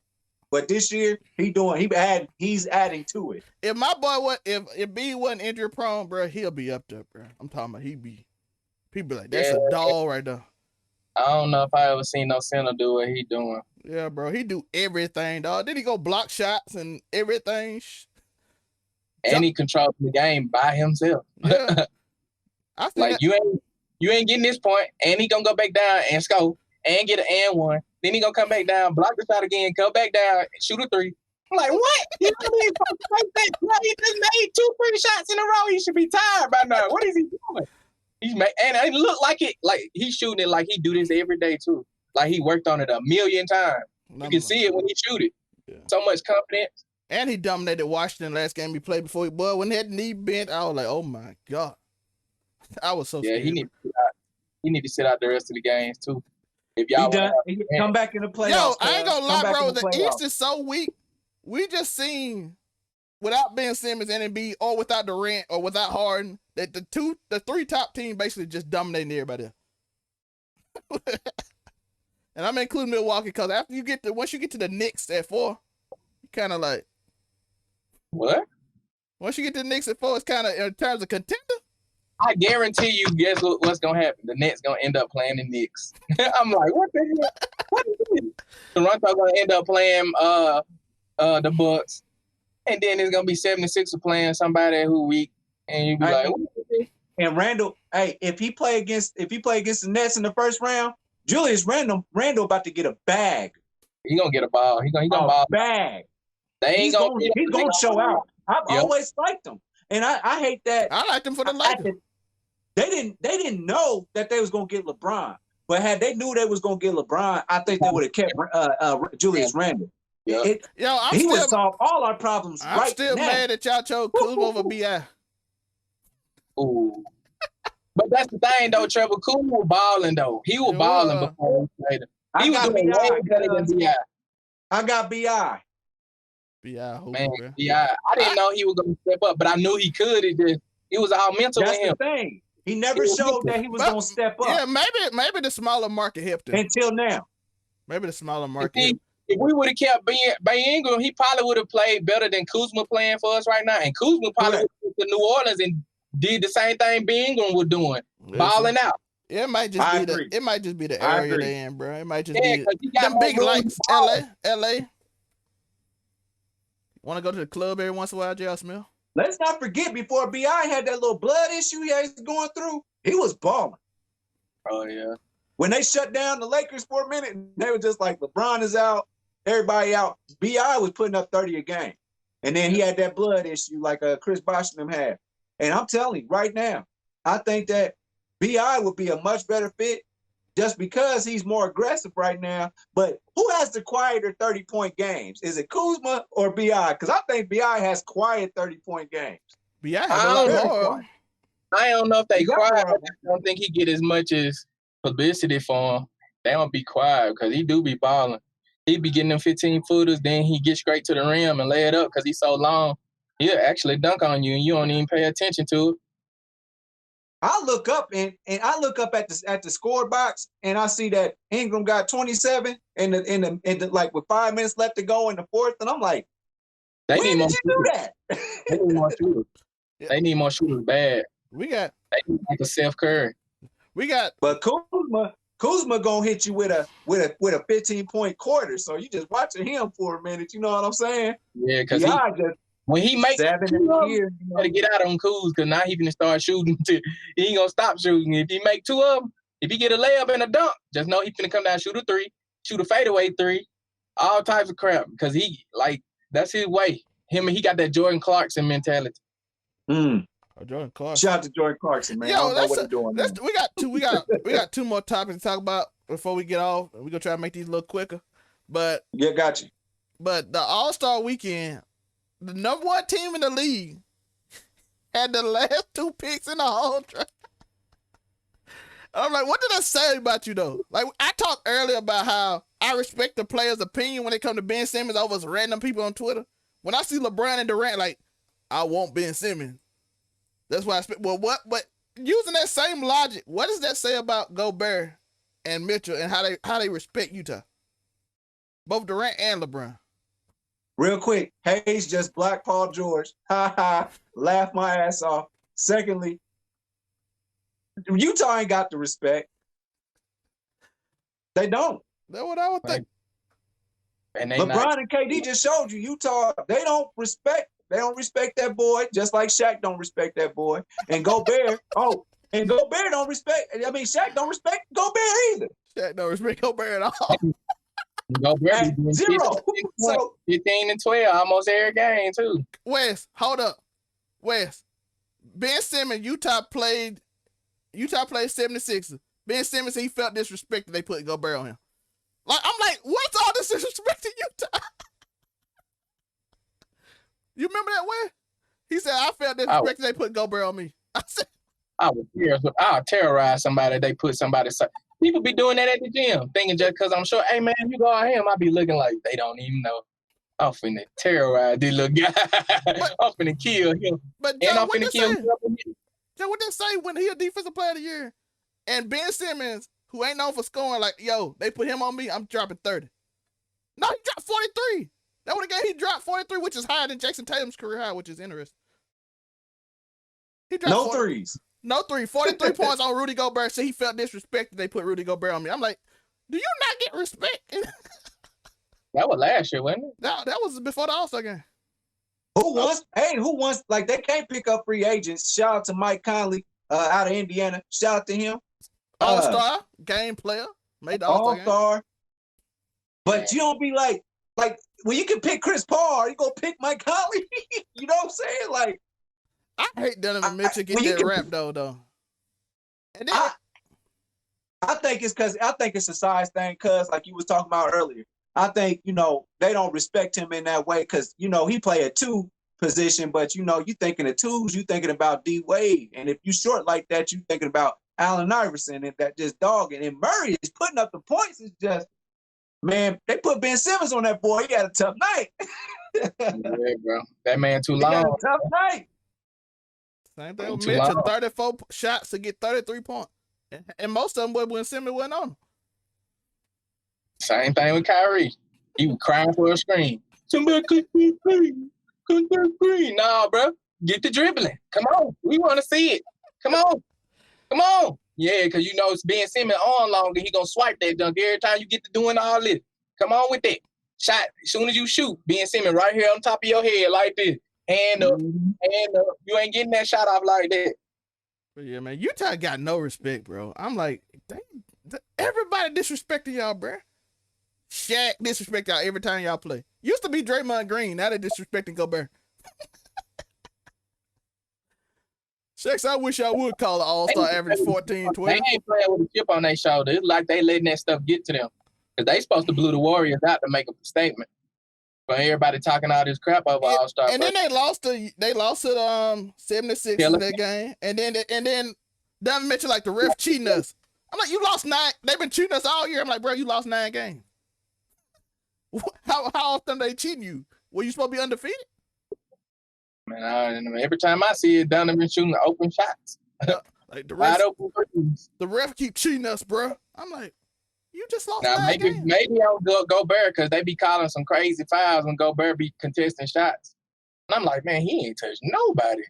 but this year he's adding to it. If my boy if B wasn't injury prone, bro, he'll be up there, bro. I'm talking about people be like, that's a dog right there. I don't know if I ever seen no center do what he doing. Yeah, bro, he do everything, dog. Then he go block shots and everything. And he controls the game by himself. Yeah. Like you ain't getting this point, and he gonna go back down and score and get an and one. Then he gonna come back down, block the shot again, go back down, and shoot a 3. I'm like, what? He just made 2 free shots in a row. He should be tired by now. What is he doing? And it looked like it, like he's shooting it like he do this every day too. Like he worked on it a million times. You can see it when he shoot it. Yeah. So much confidence. And he dominated Washington last game he played before. Boy, when that knee bent, I was like, oh my God. I was so scared. He need to sit out the rest of the games too. If y'all he come back in the playoffs. Yo, I ain't gonna lie, bro. The East is so weak. We just seen without Ben Simmons and Embiid, or without Durant, or without Harden, that the 3 top teams basically just dominating everybody. And I'm including Milwaukee because once you get to the Knicks at 4, you kind of like what? Once you get to the Knicks at 4, it's kind of in terms of contender. I guarantee you, guess what's gonna happen? The Nets gonna end up playing the Knicks. I'm like, what the hell? What is this? Toronto gonna end up playing the Bucks, and then it's gonna be 76ers playing somebody who weak, and you be like, what is this? And Randall, hey, if he play against the Nets in the first round, Julius Randall about to get a bag. He gonna get a ball. He gonna ball bag. He's gonna show out. I've always liked him, and I hate that. I liked him for the Lakers. They didn't know that they was gonna get LeBron, but had they knew they was gonna get LeBron, I think they would have kept Julius Randle. Yeah. He would solve all our problems. I'm still mad that y'all chose Kuzma over BI. Ooh. But that's the thing though, Trevor. Kuzma was balling though. He was balling before he played him. He was doing way better than BI. I got BI. Man, BI. I didn't know he was gonna step up, but I knew he could. It was all mental with him. That's the thing. He never showed that he was going to step up. Yeah, maybe the smaller market helped him. Until now. Maybe the smaller market. If we would have kept Ben Ingram, he probably would have played better than Kuzma playing for us right now. And Kuzma probably went to New Orleans and did the same thing Ben Ingram was doing, balling out. Yeah, it might just be the area they're in, bro. It might just be them big lights. LA. Want to go to the club every once in a while, J.L. Smith? Let's not forget, before B.I. had that little blood issue he was going through, he was balling. Oh, yeah. When they shut down the Lakers for a minute, they were just like, LeBron is out, everybody out. B.I. was putting up 30 a game. And then he had that blood issue like Chris Bosh and them had. And I'm telling you, right now, I think that B.I. would be a much better fit just because he's more aggressive right now. But who has the quieter 30-point games? Is it Kuzma or B.I.? Because I think B.I. has quiet 30-point games. B.I. has a lot more. I don't know if they quiet. I don't think he get as much as publicity for him. They don't be quiet because he do be balling. He be getting them 15-footers, then he get straight to the rim and lay it up because he's so long. He'll actually dunk on you and you don't even pay attention to it. I look up and I look up at the score box and I see that Ingram got 27 and like with 5 minutes left to go in the fourth, and I'm like, when did you do that? They need more shooters. They need more shooters bad. They need like a Steph Curry. But Kuzma gonna hit you with a 15-point quarter, so you just watching him for a minute. You know what I'm saying? Yeah, because when he makes 7 in a year, you gotta get out on Kuz because now he gonna start shooting. He ain't gonna stop shooting. If he make 2 of them, if he get a layup and a dunk, just know he's gonna come down, shoot a 3, shoot a fadeaway 3, all types of crap. Because that's his way. He got that Jordan Clarkson mentality. Jordan Clarkson. Shout out to Jordan Clarkson, man. I don't know what he's doing. We got 2 more topics to talk about before we get off. We're gonna try to make these a little quicker. But yeah, got you. But the All-Star weekend, the number 1 team in the league had the last 2 picks in the whole draft. I'm like, what did that say about you though? Like I talked earlier about how I respect the player's opinion when it comes to Ben Simmons over random people on Twitter. When I see LeBron and Durant, like, I want Ben Simmons. That's why I expect. Well, what? But using that same logic, what does that say about Gobert and Mitchell and how they respect Utah? Both Durant and LeBron. Real quick, Hayes just black Paul George. Ha ha. Laugh my ass off. Secondly, Utah ain't got the respect. They don't. That's what I would think. And LeBron and KD just showed you Utah. They don't respect that boy, just like Shaq don't respect that boy. And Gobert, Gobert don't respect. I mean, Shaq don't respect Gobert either. Shaq don't respect Gobert at all. Gobert 0. 15 and 12, almost every game too. Wes, hold up. Wes, Ben Simmons, Utah played 76. Ben Simmons, he felt disrespected. They put Gobert on him. Like I'm like, what's all this disrespect to Utah? You remember that way? He said, I felt disrespected. They put Gobert on me. I said, I'll terrorize somebody. They put somebody. People be doing that at the gym, thinking just because I'm sure, hey man, you go out here, I be looking like they don't even know. I'm finna terrorize this little guy. I'm finna kill him. But Joe, what they say? Joe, what they say when he a defensive player of the year? And Ben Simmons, who ain't known for scoring, like, yo, they put him on me, I'm dropping 30. No, he dropped 43. That would have he dropped 43, which is higher than Jason Tatum's career high, which is interesting. He dropped no threes. No 43 points on Rudy Gobert. So he felt disrespected. They put Rudy Gobert on me. I'm like, do you not get respect? That was last year, wasn't it? That was before the All-Star game. Who wants, like, they can't pick up free agents. Shout out to Mike Conley out of Indiana. Shout out to him. All-Star, game player, made the All-Star game. But you don't be like, when you can pick Chris Paul, you go pick Mike Conley. You know what I'm saying? Like, I hate Donovan Mitchell get that rap though. And then I think it's a size thing, cause like you was talking about earlier. I think, they don't respect him in that way because, he play a 2 position, but, you thinking of 2s, you thinking about D Wade. And if you short like that, you thinking about Allen Iverson and that just dogging. And Murray is putting up the points. It's just, man, they put Ben Simmons on that boy. He had a tough night. Yeah, bro. That man too long. He had a tough night. Same thing with Mitchell, 34 shots to get 33 points. And most of them were when Simmons went on. Same thing with Kyrie. He was crying for a screen. Somebody could be green. Nah, bro. Get the dribbling. Come on. We want to see it. Come on. Yeah, because it's Ben Simmons on longer. He going to swipe that dunk every time you get to doing all this. Come on with that. Shot. As soon as you shoot, Ben Simmons right here on top of your head like this. Hand up. You ain't getting that shot off like that. But yeah, man. Utah got no respect, bro. I'm like, everybody disrespecting y'all, bro. Shaq disrespect y'all every time y'all play. Used to be Draymond Green. Now they disrespecting Gobert. Shaq, I wish I would call an all-star average 14, 12. They ain't playing with a chip on their shoulder. It's like they letting that stuff get to them. Because they supposed to blew the Warriors out to make a statement. But everybody talking all this crap over all-star. And then they lost to 76 in that game. And then Donovan Mitchell like the ref cheating us. I'm like, you lost 9. They've been cheating us all year. I'm like, bro, you lost 9 games. How often they cheating you? Were you supposed to be undefeated? Man, every time I see it, Donovan shooting open shots. Like the ref keep cheating us, bro. I'm like, you just lost 9 games. Maybe I'll go Gobert because they be calling some crazy fouls when Gobert be contesting shots. And I'm like, man, he ain't touched nobody.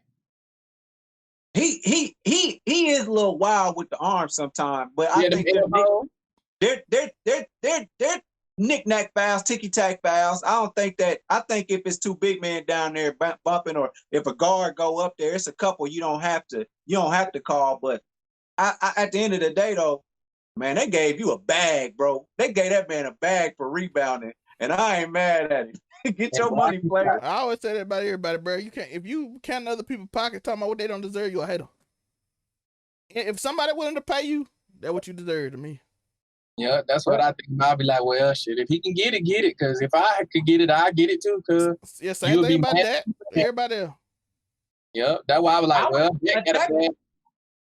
He is a little wild with the arm sometimes, but I think they're knick-knack fouls, ticky-tack fouls. I think if it's 2 big men down there bumping, or if a guard go up there, it's a couple you don't have to call. But at the end of the day, though, man, they gave you a bag, bro. They gave that man a bag for rebounding, and I ain't mad at him. Get your money, player. I always say that about everybody, bro. You can't, if you count other people's pockets talking about what they don't deserve, you a hater. If somebody willing to pay you, that's what you deserve to me. Yeah, that's what I think. I'll be like, well, shit, if he can get it, get it. Because if I could get it, I'll get it too. Because same thing about that. Everybody else. Yeah, that's why I was like, well, yeah,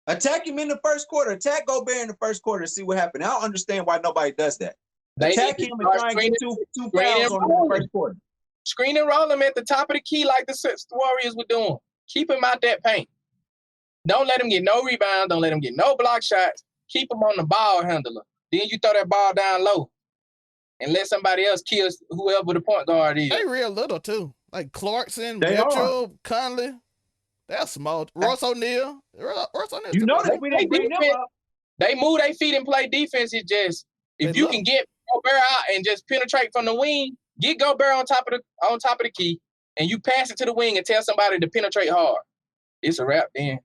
attack him in the first quarter. Attack Gobert in the first quarter and see what happened. I don't understand why nobody does that. Attack him and try and get two fouls on him in the first quarter. Screen and roll him at the top of the key like the Warriors were doing. Keep him out that paint. Don't let him get no rebound. Don't let him get no block shots. Keep him on the ball handler. Then you throw that ball down low and let somebody else kill whoever the point guard is. They real little, too. Like Clarkson, Mitchell, Conley. They're small. Royce O'Neal. You know that we didn't bring them up. They move their feet and play defense. It's just, if you can get Gobert out and just penetrate from the wing, get Gobert on top of the key, and you pass it to the wing and tell somebody to penetrate hard. It's a wrap then.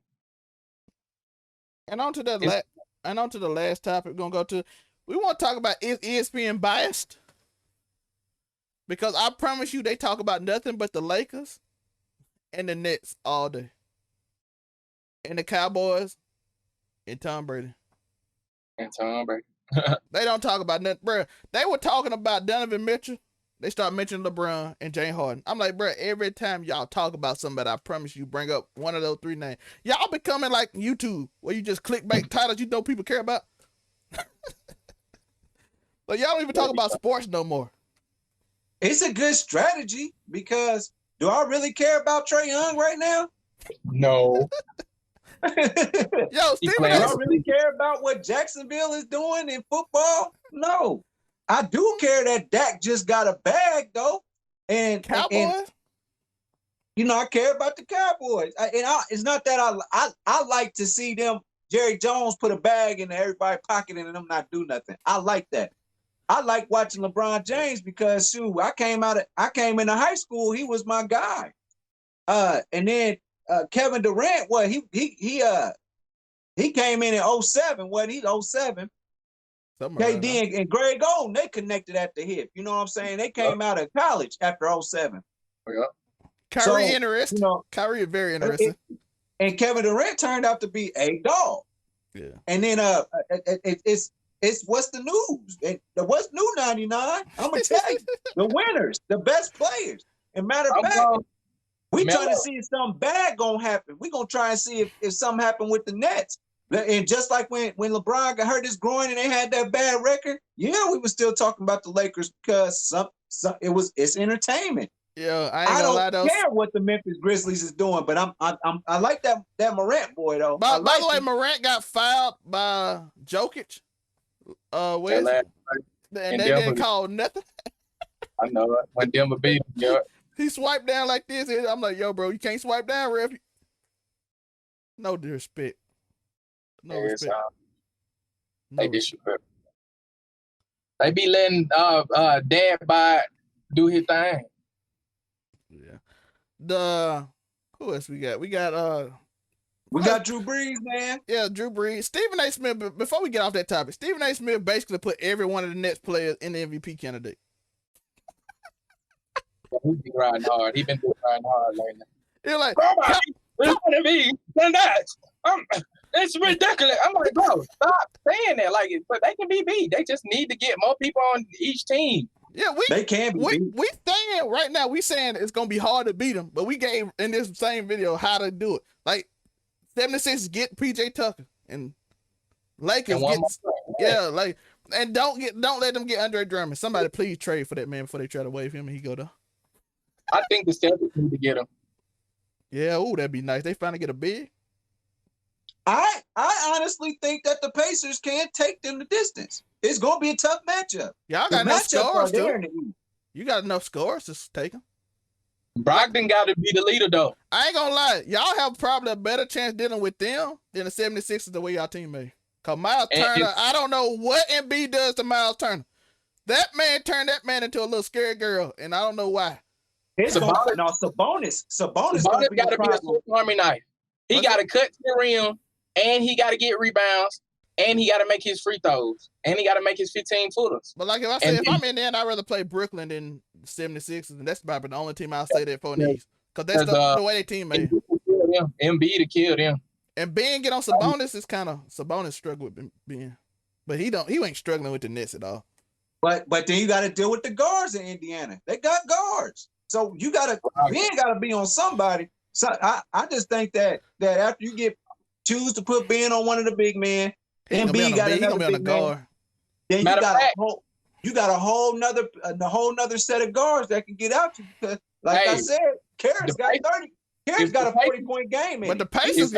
And on to the last topic we're gonna go to. We want to talk about, is ESPN biased? Because I promise you, they talk about nothing but the Lakers and the Nets all day, and the Cowboys and Tom Brady. They don't talk about nothing, bro. They were talking about Donovan Mitchell. They start mentioning LeBron and James Harden. I'm like, bro, every time y'all talk about somebody, I promise you, bring up one of those three names. Y'all becoming like YouTube, where you just clickbait titles you know people care about. But y'all don't even talk about sports no more. It's a good strategy because do I really care about Trae Young right now? No. Yo, Stephen, do I really care about what Jacksonville is doing in football? No. I do care that Dak just got a bag though, and Cowboys. I care about the Cowboys. It's not that I like to see them. Jerry Jones put a bag in everybody's pocket and them not do nothing. I like that. I like watching LeBron James because shoot, I came into high school. He was my guy. And then Kevin Durant, he came in 07. He's 07. KD and Greg Oden, they connected at the hip. You know what I'm saying? They came out of college after 07. Yeah. Kyrie interesting. Kyrie is very interesting. And Kevin Durant turned out to be a dog. Yeah. And then it's what's the news? What's new 99? I'm gonna tell you, the winners, the best players. And matter of fact, we trying to see if something bad gonna happen. We gonna try and see if something happened with the Nets. And just like when LeBron got hurt his groin and they had that bad record, yeah, we were still talking about the Lakers because it's entertainment. Yeah, I don't care what the Memphis Grizzlies is doing, but I like that Morant boy though. By the way, Morant got fouled by Jokic. And they didn't call nothing. I know it. When Denver beat him, yeah. He swiped down like this. And I'm like, yo, bro, you can't swipe down, ref. No disrespect. No respect. They disrespect. They be letting Dad by do his thing. Yeah. Who else we got? We got Drew Brees, man. Yeah, Drew Brees. Stephen A. Smith, before we get off that topic, Stephen A. Smith basically put every one of the Nets players in the MVP candidate. He been riding hard. He been riding hard lately. You're like, it's gonna be that. It's ridiculous. I'm like, bro, stop saying that. Like, but they can be beat. They just need to get more people on each team. Yeah, they can be beat. We saying right now, we saying it's gonna be hard to beat them, but we gave in this same video how to do it. Like 76 get PJ Tucker and Lakers and don't let them get Andre Drummond. Somebody please trade for that man before they try to waive him and he go to. I think the Celtics need to get him. Yeah, that'd be nice. They finally get a big. I honestly think that the Pacers can't take them the distance. It's gonna be a tough matchup. Y'all got enough scores, too. You got enough scores to take them. Brogdon got to be the leader, though. I ain't gonna lie. Y'all have probably a better chance dealing with them than the 76ers the way y'all team made. Because Miles Turner, I don't know what Embiid does to Miles Turner. That man turned that man into a little scary girl, and I don't know why. Sabonis got to be a Swiss Army knife. He got to cut to the rim, and he got to get rebounds, and he got to make his free throws, and he got to make his 15-footers. But like if I'm in there, I'd rather play Brooklyn than the 76ers, and that's probably the only team I'll say that for in the East. Because that's the way they team made. Embiid to kill them. And Ben get on Sabonis is kind of Sabonis struggle with Ben. But he ain't struggling with the Nets at all. But then you got to deal with the guards in Indiana. They got guards. So Ben got to be on somebody. So I just think that after you choose to put Ben on one of the big men, MB got another big man, then you got a whole nother set of guards that can get out you because, like I said, Carrick's got 30. Carrick's got a 40-point game. But the Pacers,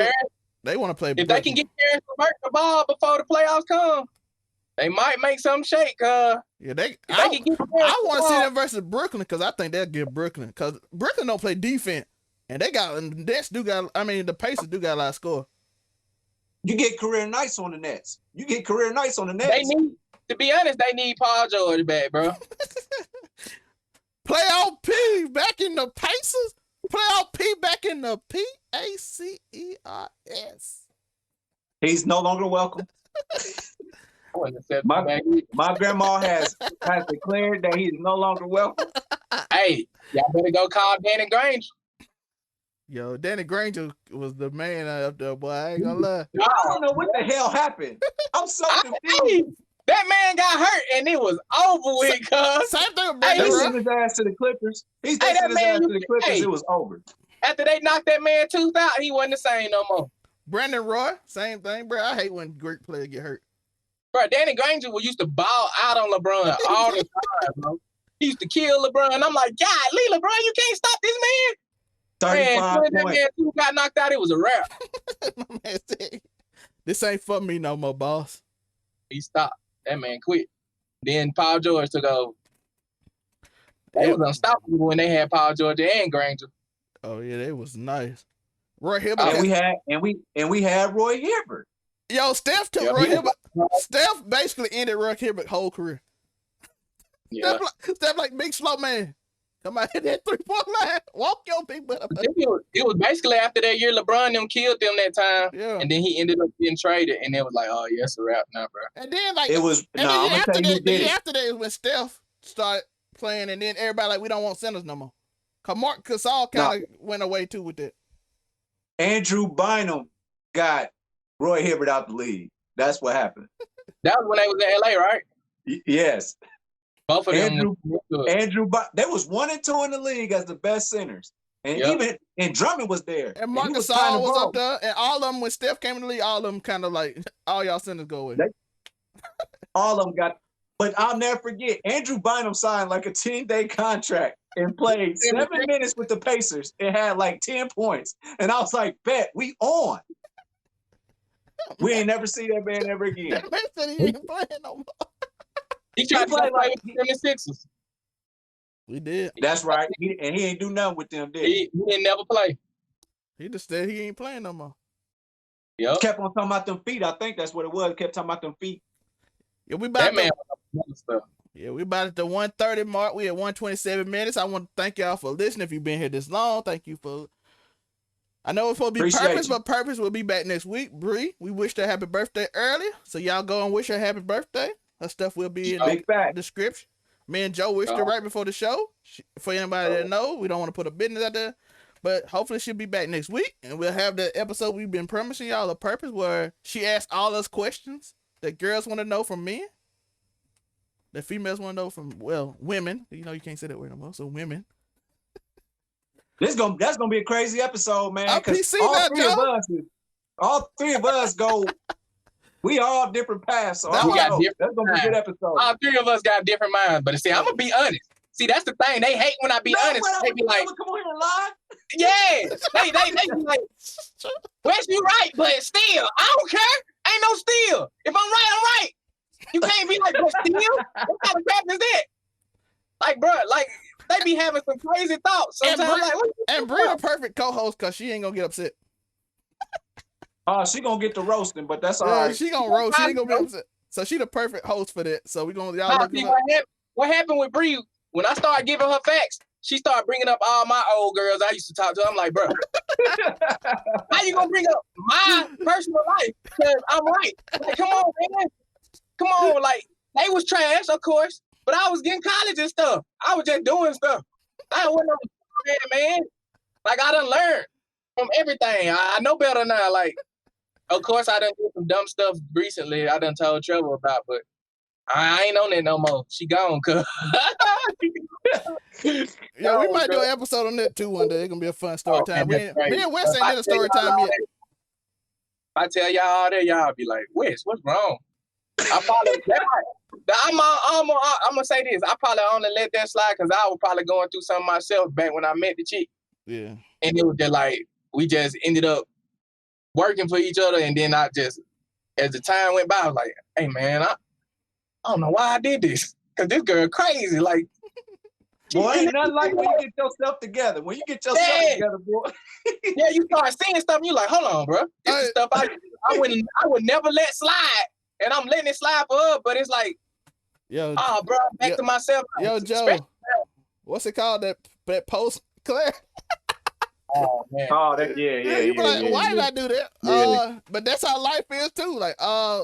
they want to play. If they can get Carrick to work the ball before the playoffs come, they might make something shake. I want to see them versus Brooklyn because I think they'll get Brooklyn because Brooklyn don't play defense and the Pacers do got a lot of score. You get career nights on the Nets. They need, to be honest, they need Paul George back, bro. Playoff P back in the Pacers. Playoff P back in the Pacers. He's no longer welcome. My grandma has declared that he is no longer welcome. Hey, y'all better go call Danny Granger. Yo, Danny Granger was the man up there, boy. I ain't gonna lie. I don't know what the hell happened. I'm so confused. That man got hurt and it was over with, cuz. Same thing with Brandon Roy. He sent his ass to the Clippers. It was over. After they knocked that man tooth out, he wasn't the same no more. Brandon Roy, same thing, bro. I hate when great players get hurt. Bro, Danny Granger used to ball out on LeBron all the time, bro. He used to kill LeBron. I'm like, golly, LeBron, you can't stop this man. 35 man, that man tooth got knocked out, it was a wrap. This ain't for me no more, boss. He stopped. That man quit. Then Paul George took over. They was unstoppable when they had Paul George and Granger. Oh yeah, that was nice. Roy Hibbert. We had Roy Hibbert. Yo, Steph took Roy Hibbert. Steph basically ended Roy Hibbert's whole career. Yeah. Steph like big slow man. Come out hit that 3-point line. Walk your big butt up. It was basically after that year LeBron them killed them that time. Yeah. And then he ended up getting traded and it was like, oh yeah, it's a wrap now, bro. And then like it was after that is when Steph started playing and then everybody like we don't want centers no more. Cause Mark Gasol kind of went away too with that. Andrew Bynum got Roy Hibbert out the league. That's what happened. That was when they was in LA, right? Yes. Both of them. They was 1 and 2 in the league as the best centers. And even Drummond was there. And Mark Gasol was up there. And all of them, when Steph came in the league, all of them kind of like, all y'all centers go away. All of them got, but I'll never forget, Andrew Bynum signed like a 10-day contract and played 7 minutes with the Pacers and had like 10 points. And I was like, bet, we on. We ain't never see that man ever again. That man said he ain't playing no more. He tried to play with the Sixers. We did. That's right. He ain't do nothing with them, did he? He didn't never play. He just said he ain't playing no more. Yep. Kept on talking about them feet. I think that's what it was. Kept talking about them feet. Yeah, we about we about at the 1:30 mark. We at 1:27 minutes. I want to thank y'all for listening. If you've been here this long, thank you for. I know it's supposed to be Purpose, but Purpose will be back next week. Bree, we wished her happy birthday early, so y'all go and wish her happy birthday. Her stuff will be in the description. Me and Joe wished her right before the show. For anybody that know, we don't want to put a business out there, but hopefully she'll be back next week, and we'll have the episode we've been promising y'all of Purpose, where she asks all us questions that girls want to know from men, that females want to know from women. You know you can't say that word no more, so women. That's gonna be a crazy episode, man. PC all three of us go. We all different paths, so that's gonna be a good episode. All three of us got different minds, but see, I'm gonna be honest. See, that's the thing. They hate when I be honest. They be like, "Come on here and lie." Yeah, they be like, "Wes, you right, but still, I don't care. Ain't no still. If I'm right, I'm right. You can't be like, but still. What kind of crap is that? Like, bro, like they be having some crazy thoughts sometimes. And Bree a perfect co-host because she ain't gonna get upset. She gonna get the roasting, but that's all right. She gonna roast. She ain't gonna be upset. So she the perfect host for that. So we gonna y'all look what happened with Bree when I started giving her facts? She started bringing up all my old girls I used to talk to. I'm like, bro, how you gonna bring up my personal life? Because I'm right. Like, come on, man. Come on, like they was trash, of course, but I was getting college and stuff. I was just doing stuff. I wasn't man. Like I done learned from everything. I know better now. Like. Of course, I done did some dumb stuff recently. I done told Trevor about, but I ain't on that no more. She gone, cuz. Yeah, we might do an episode on that too one day. It's gonna be a fun story time. Man, Me and Wes ain't did a story time yet. If I tell y'all all that, y'all be like, Wes, what's wrong? I probably I'm gonna say this. I probably only let that slide because I was probably going through something myself back when I met the chick. Yeah. And it was just like we just ended up working for each other, and then I just, as the time went by, I was like, hey man, I don't know why I did this. Cause this girl crazy. Like, boy, ain't nothing like when you get yourself together. When you get yourself together, boy. Yeah, you start seeing stuff and you like, hold on, bro. This is stuff I would never let slide. And I'm letting it slide for her, but it's like, bro, back to myself. Yo, Joe, what's it called? That post, Claire? Oh man. Oh, that You be like, why did I do that? Yeah. But that's how life is too. Like,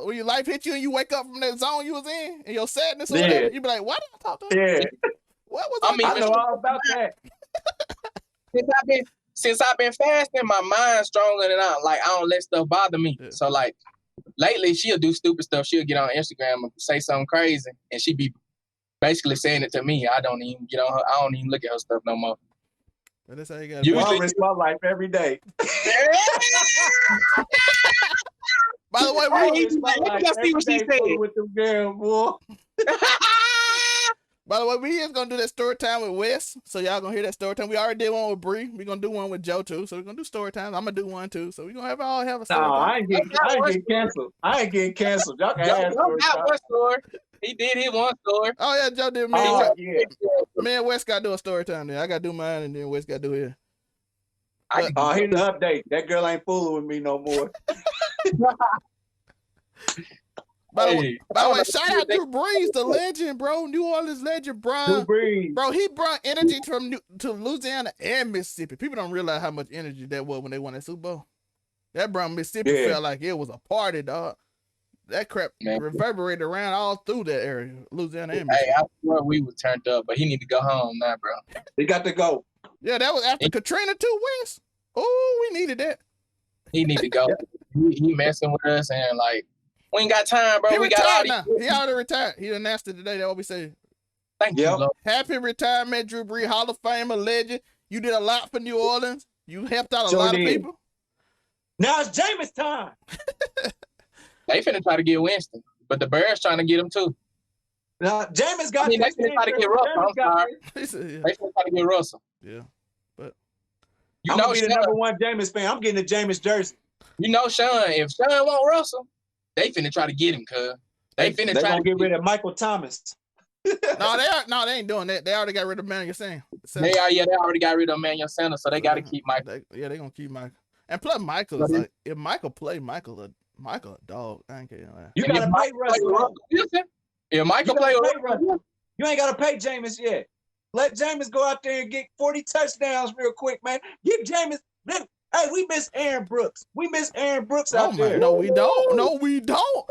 when your life hits you and you wake up from that zone you was in and your sadness or whatever, you be like, why did I talk to her? Yeah. What was I know all about that. Since I've been fasting, my mind's stronger than I don't let stuff bother me. Yeah. So like lately she'll do stupid stuff. She'll get on Instagram and say something crazy and she be basically saying it to me. I don't even get on her. I don't even look at her stuff no more. But that's how you got. Usually risk my life every day. By the way, we see what she said with them girl, boy. By the way, we is gonna do that story time with Wes, so y'all gonna hear that story time. We already did one with Bree. We gonna do one with Joe too, so we're gonna do story time. I'm gonna do one too, so we gonna have a story time. I ain't getting canceled. I ain't getting canceled. Y'all can have one story. He did his one story. Oh yeah, Joe did. Me and Wes gotta do a story time. Then I gotta do mine, and then Wes gotta do his. Here's the update. That girl ain't fooling with me no more. By the way, shout out to Breeze, the legend, bro. New Orleans legend, bro. Bro, he brought energy to Louisiana and Mississippi. People don't realize how much energy that was when they won that Super Bowl. That brought Mississippi felt like it was a party, dog. That crap reverberated around all through that area, Louisiana and Mississippi. Hey, I swear we were turned up, but he need to go home now, bro. He got to go. Yeah, that was after Katrina too, Wes. Oh, we needed that. He need to go. He messing with us and like, we ain't got time, bro. He retired now. He already retired. He announced it today. That's what we say. Thank you, Lord. Happy retirement, Drew Brees, Hall of Famer, legend. You did a lot for New Orleans. You helped out a lot of people. Now it's Jameis time. They finna try to get Winston, but the Bears trying to get him too. Now Jameis got. They finna try to get Russell. I'm sorry. They finna try to get Russell. Yeah, but I'm gonna be the number one Jameis fan. I'm getting the Jameis jersey. You know, Sean. If Sean want Russell, they finna try to get him, cuz. They try to get rid of Michael Thomas. No, they ain't doing that. They already got rid of Emmanuel Sanders. They already got rid of Emmanuel Sanders, so they got to keep Michael. They gonna keep Michael. And plus, Michael is like, if Michael play, Michael a dog. I ain't kidding. You gotta pay Russell. If Michael play Russell, you ain't gotta pay Jameis yet. Let Jameis go out there and get 40 touchdowns real quick, man. Give Jameis. Hey, we miss Aaron Brooks. We miss Aaron Brooks out there. No, we don't. No, we don't.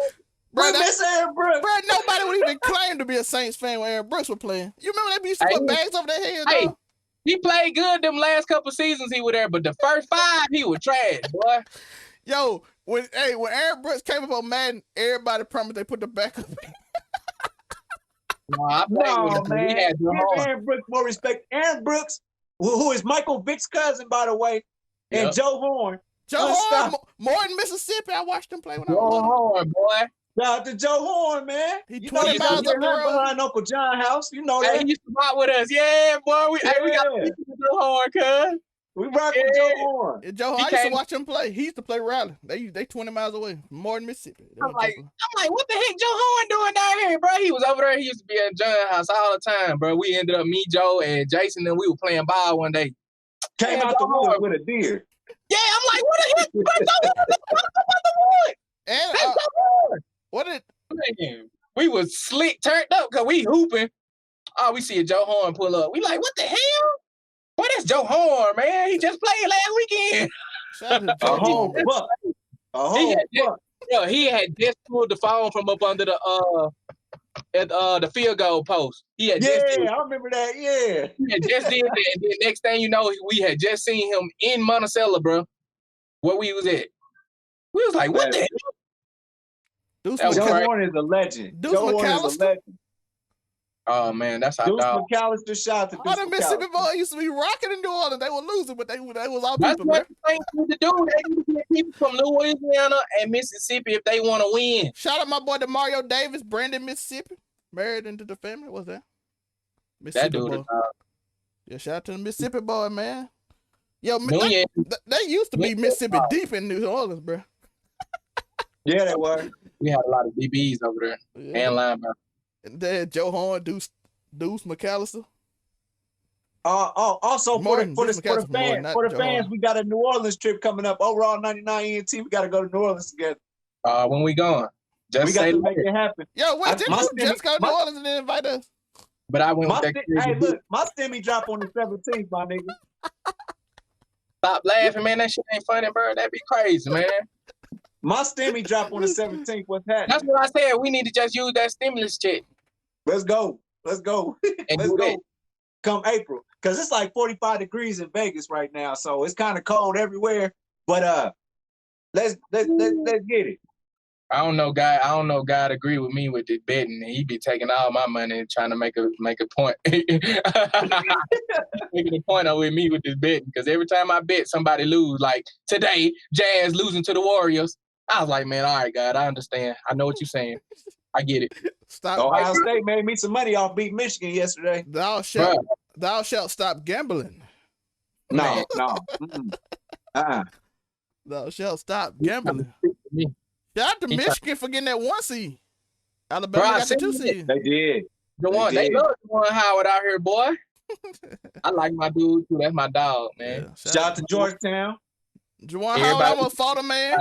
Bro, we miss Aaron Brooks. Bro, nobody would even claim to be a Saints fan when Aaron Brooks was playing. You remember they used to put bags over their heads? Hey, he played good them last couple seasons he was there, but the first 5 he was trash, boy. Yo, when Aaron Brooks came up on Madden, everybody promised they put the back up. No, man. Give Aaron Brooks more respect. Aaron Brooks, who is Michael Vick's cousin, by the way, and Joe Horn. Joe Horn, more in Mississippi. I watched him play when I was Joe Horn, boy. Shout out to Joe Horn, man. He 20 miles up the road behind Uncle John's house. You know that. He used to rock with us. Yeah, boy. We got to Joe Horn, cuz. We rock with Joe Horn. Joe Horn, I used to watch him play. He used to play Raleigh. They 20 miles away, more in Mississippi. I'm like, what the heck Joe Horn doing down here, bro? He was over there. He used to be at John's house all the time, bro. We ended up, me, Joe, and Jason, and we were playing ball one day. Came out the woods with a deer. Yeah, I'm like, what the heck? Bro, Joe Horn out the wood. And Joe Horn. What did? Man, we was slick turned up because we hooping. Oh, we see a Joe Horn pull up. We like, what the hell? Boy, that's Joe Horn, man. He just played last weekend. A whole buck. He had just pulled the phone from up under the field goal post. He had I remember that. Yeah, he had just did that. And then next thing you know, we had just seen him in Monticello, bro. Where we was at. We was like, what the hell? Joe Horn is a legend. Joe Horn is a legend. Oh man, that's our Deuce dog. McAllister, shout out to All Deuce the Mississippi McAllister. boys used to be rocking in New Orleans. They were losing, but they was our That's people, what man. the thing need to do. They need to get people from Louisiana and Mississippi if they want to win. Shout out my boy Mario Davis, Brandon, Mississippi. Married into the family. What's that? Mississippi That dude boy. is dog. Yeah, shout out to the Mississippi boy, man. Yo, Nunez, they used to be Nunez, Mississippi deep in New Orleans, bro. Yeah, they were. we had a lot of DBs over there Yeah. and linebackers. And they had Joe Horn, Deuce McAllister. Also Martin, for Deuce the McAllister fans, not for the Joe fans, Horn. we got a New Orleans trip coming up. Overall 99 ENT, we got to go to New Orleans together. When we going? Just We got say to make that. it happen. Yo, wait, didn't my you stimmy- just go to New Orleans and then invite us? But I went with that crazy Hey, dude. look, my stimmy drop on the 17th, my nigga. Stop laughing, man. That shit ain't funny, bro. That'd be crazy, man. My stimmy drop on the 17th. What's happening? That's what I said. We need to just use that stimulus check Let's go. Let's go. and Let's do go. that. Come April, because it's like 45 degrees in Vegas right now, so it's kind of cold everywhere. But let's get it. I don't know, God agree with me with the betting. He be taking all my money and trying to make a point. Making a point with me with this betting. Because every time I bet, somebody lose. Like today, Jazz losing to the Warriors. I was like, man, all right, God, I understand. I know what you're saying. I get it. Stop. Ohio State made me some money off beating Michigan yesterday. Thou shalt stop gambling. No. Mm-mm. Thou shalt stop gambling. Me. Shout out to He Michigan for getting that 1 seed. Alabama Bro, I got the 2 seen seed. They did. They love Juwan Howard out here, boy. I like my dude too. That's my dog, man. Yeah, Shout out to Georgetown. Juwan Howard Everybody- almost fought a man.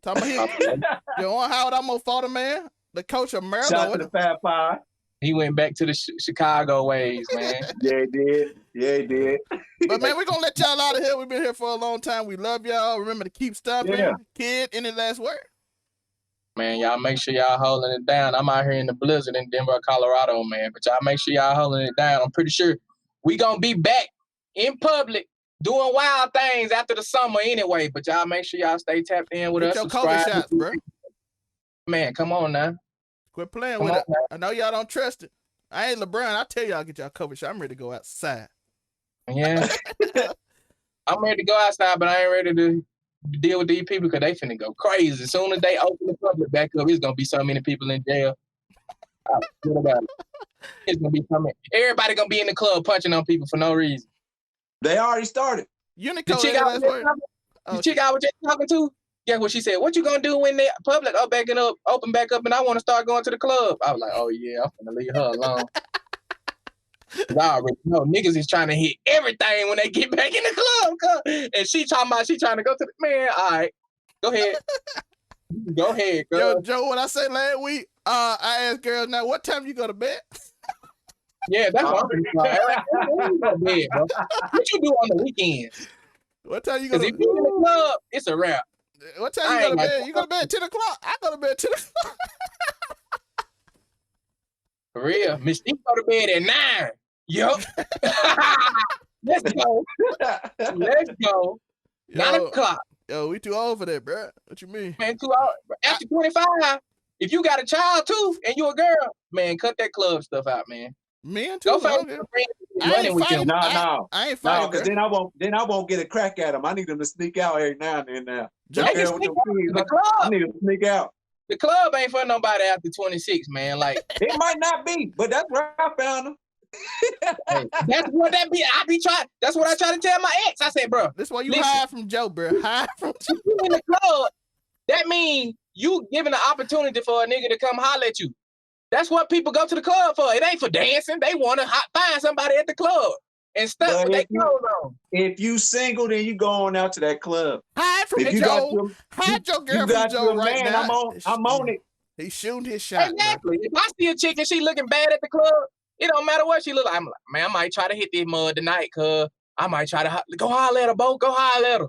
Talking about him. Juwan Howard almost fought a man. The coach of Shout out to Maryland. the Fat Five. He went back to the Chicago ways, man. Yeah, he did. But man, we're gonna let y'all out of here. We've been here for a long time. We love y'all. Remember to keep stopping. Yeah. Kid, any last word? Man, y'all make sure y'all holding it down. I'm out here in the blizzard in Denver, Colorado, man. But y'all make sure y'all holding it down. I'm pretty sure we gonna be back in public doing wild things after the summer anyway. But y'all make sure y'all stay tapped in with Get us. your COVID Subscribe. shots, bro. Man, come on now. Quit playing Come with on it. I know y'all don't trust it. I ain't LeBron. I tell y'all get y'all COVID shot. I'm ready to go outside. Yeah. I'm ready to go outside, but I ain't ready to deal with these people because they finna go crazy. As soon as they open the public back up, it's gonna be so many people in jail. What about it? It's gonna be coming. Everybody gonna be in the club punching on people for no reason. They already started. The Unico, chick any I last was word? just talking to, yeah, what she said, what you gonna do when the public open back up and I wanna start going to the club? I was like, oh yeah, I'm gonna leave her alone. 'Cause I already know niggas is trying to hit everything when they get back in the club. And she talking about she trying to go to the man. All right, go ahead. Go ahead, girl. Yo, Joe, what I said last week, I asked girls now, what time you go to bed? Yeah, that's what I'm thinking. What you do on the weekends? What time you go Because to if you in the club, it's a wrap. What time I you go to ain't bed? like- You go to bed at 10 o'clock? I go to bed at 10 o'clock. For real. Miss, she go to bed at 9. Yup. Let's go. Let's go. 9 Yo, o'clock. yo, we too old for that, bro. What you mean? Man, 2 hours. After 25, if you got a child too and you a girl, man, cut that club stuff out, man. Men too. Go I find don't give- some friends I and money ain't with fighting. them. No. I ain't No, fighting. because then I won't get a crack at them. I need them to sneak out every now and then. Now, Joe, They can Girl with sneak them out kids, the I club. need them to sneak out. The club ain't for nobody after 26, man. Like, It might not be, but that's where I found them. hey, that's what that be. I be trying. That's what I try to tell my ex. I said, bro, This why you Listen. hide from Joe, bro. Hide from Joe. if you in the club, that means you giving an opportunity for a nigga to come holler at you. That's what people go to the club for. It ain't for dancing. They want to find somebody at the club and stuff But with their if you- clothes on. If you single, then you go on out to that club. Hide from If you got Joe. your, Hide your you girl from got Joe your right man, now. I'm on it. He's shooting his shot. bro. Exactly. If I see a chick and she looking bad at the club, it don't matter what she look like. I'm like, man, I might try to hit this mud tonight, cuz I might try to go holler at her, Bo. Go holler at her.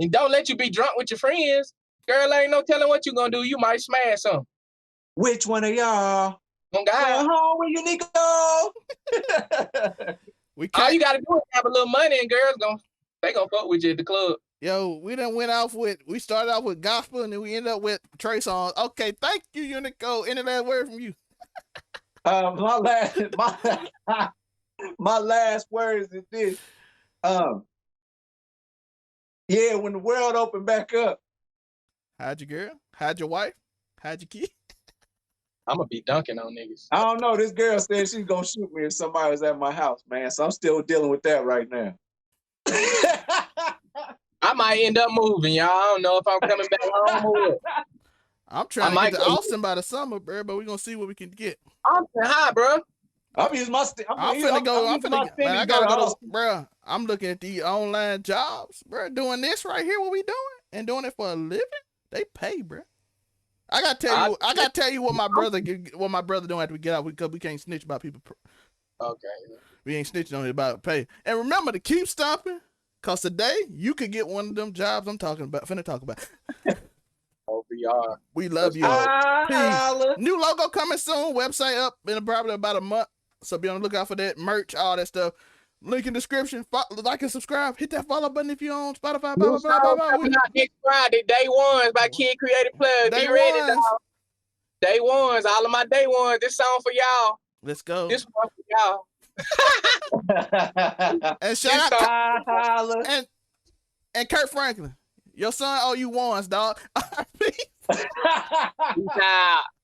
And don't let you be drunk with your friends. Girl, ain't no telling what you gonna do. You might smash something. Which one of y'all? On God. Go home with you, Nico. We All can't. you gotta do is have a little money and girls they gonna fuck with you at the club. Yo, we started off with gospel and then we ended up with Trey songs. Okay, thank you, Unico. Any last word from you? My last my last words is this. Yeah, when the world opened back up. Hide your girl, hide your wife, hide your kid. I'm gonna be dunking on niggas. I don't know. This girl said she's gonna shoot me if somebody was at my house, man. So I'm still dealing with that right now. I might end up moving, y'all. I don't know if I'm coming back home or what. I'm trying to get to Austin by the summer, bro, but we're gonna see what we can get. Austin high, bro. I'm finna go, man, I gotta go to, bro. I'm looking at the online jobs, bro. Doing this right here, what we doing, and doing it for a living. They pay, bro. I gotta tell you what my brother doing after we get out, because we can't snitch about people. Okay. We ain't snitching on it about pay. And remember to keep stomping, cause today you could get one of them jobs I'm finna talk about. OBR. We love you. New logo coming soon. Website up in probably about a month. So be on the lookout for that. Merch, all that stuff. Link in description. Like and subscribe. Hit that follow button if you're on Spotify. New song coming out next Friday. Day ones by Kid Creative Plug. Be ready, dog. Day ones. All of my day ones. This song for y'all. Let's go. This one for y'all. And shout out and Kirk Franklin. Your son owe you ones, dog. Peace out.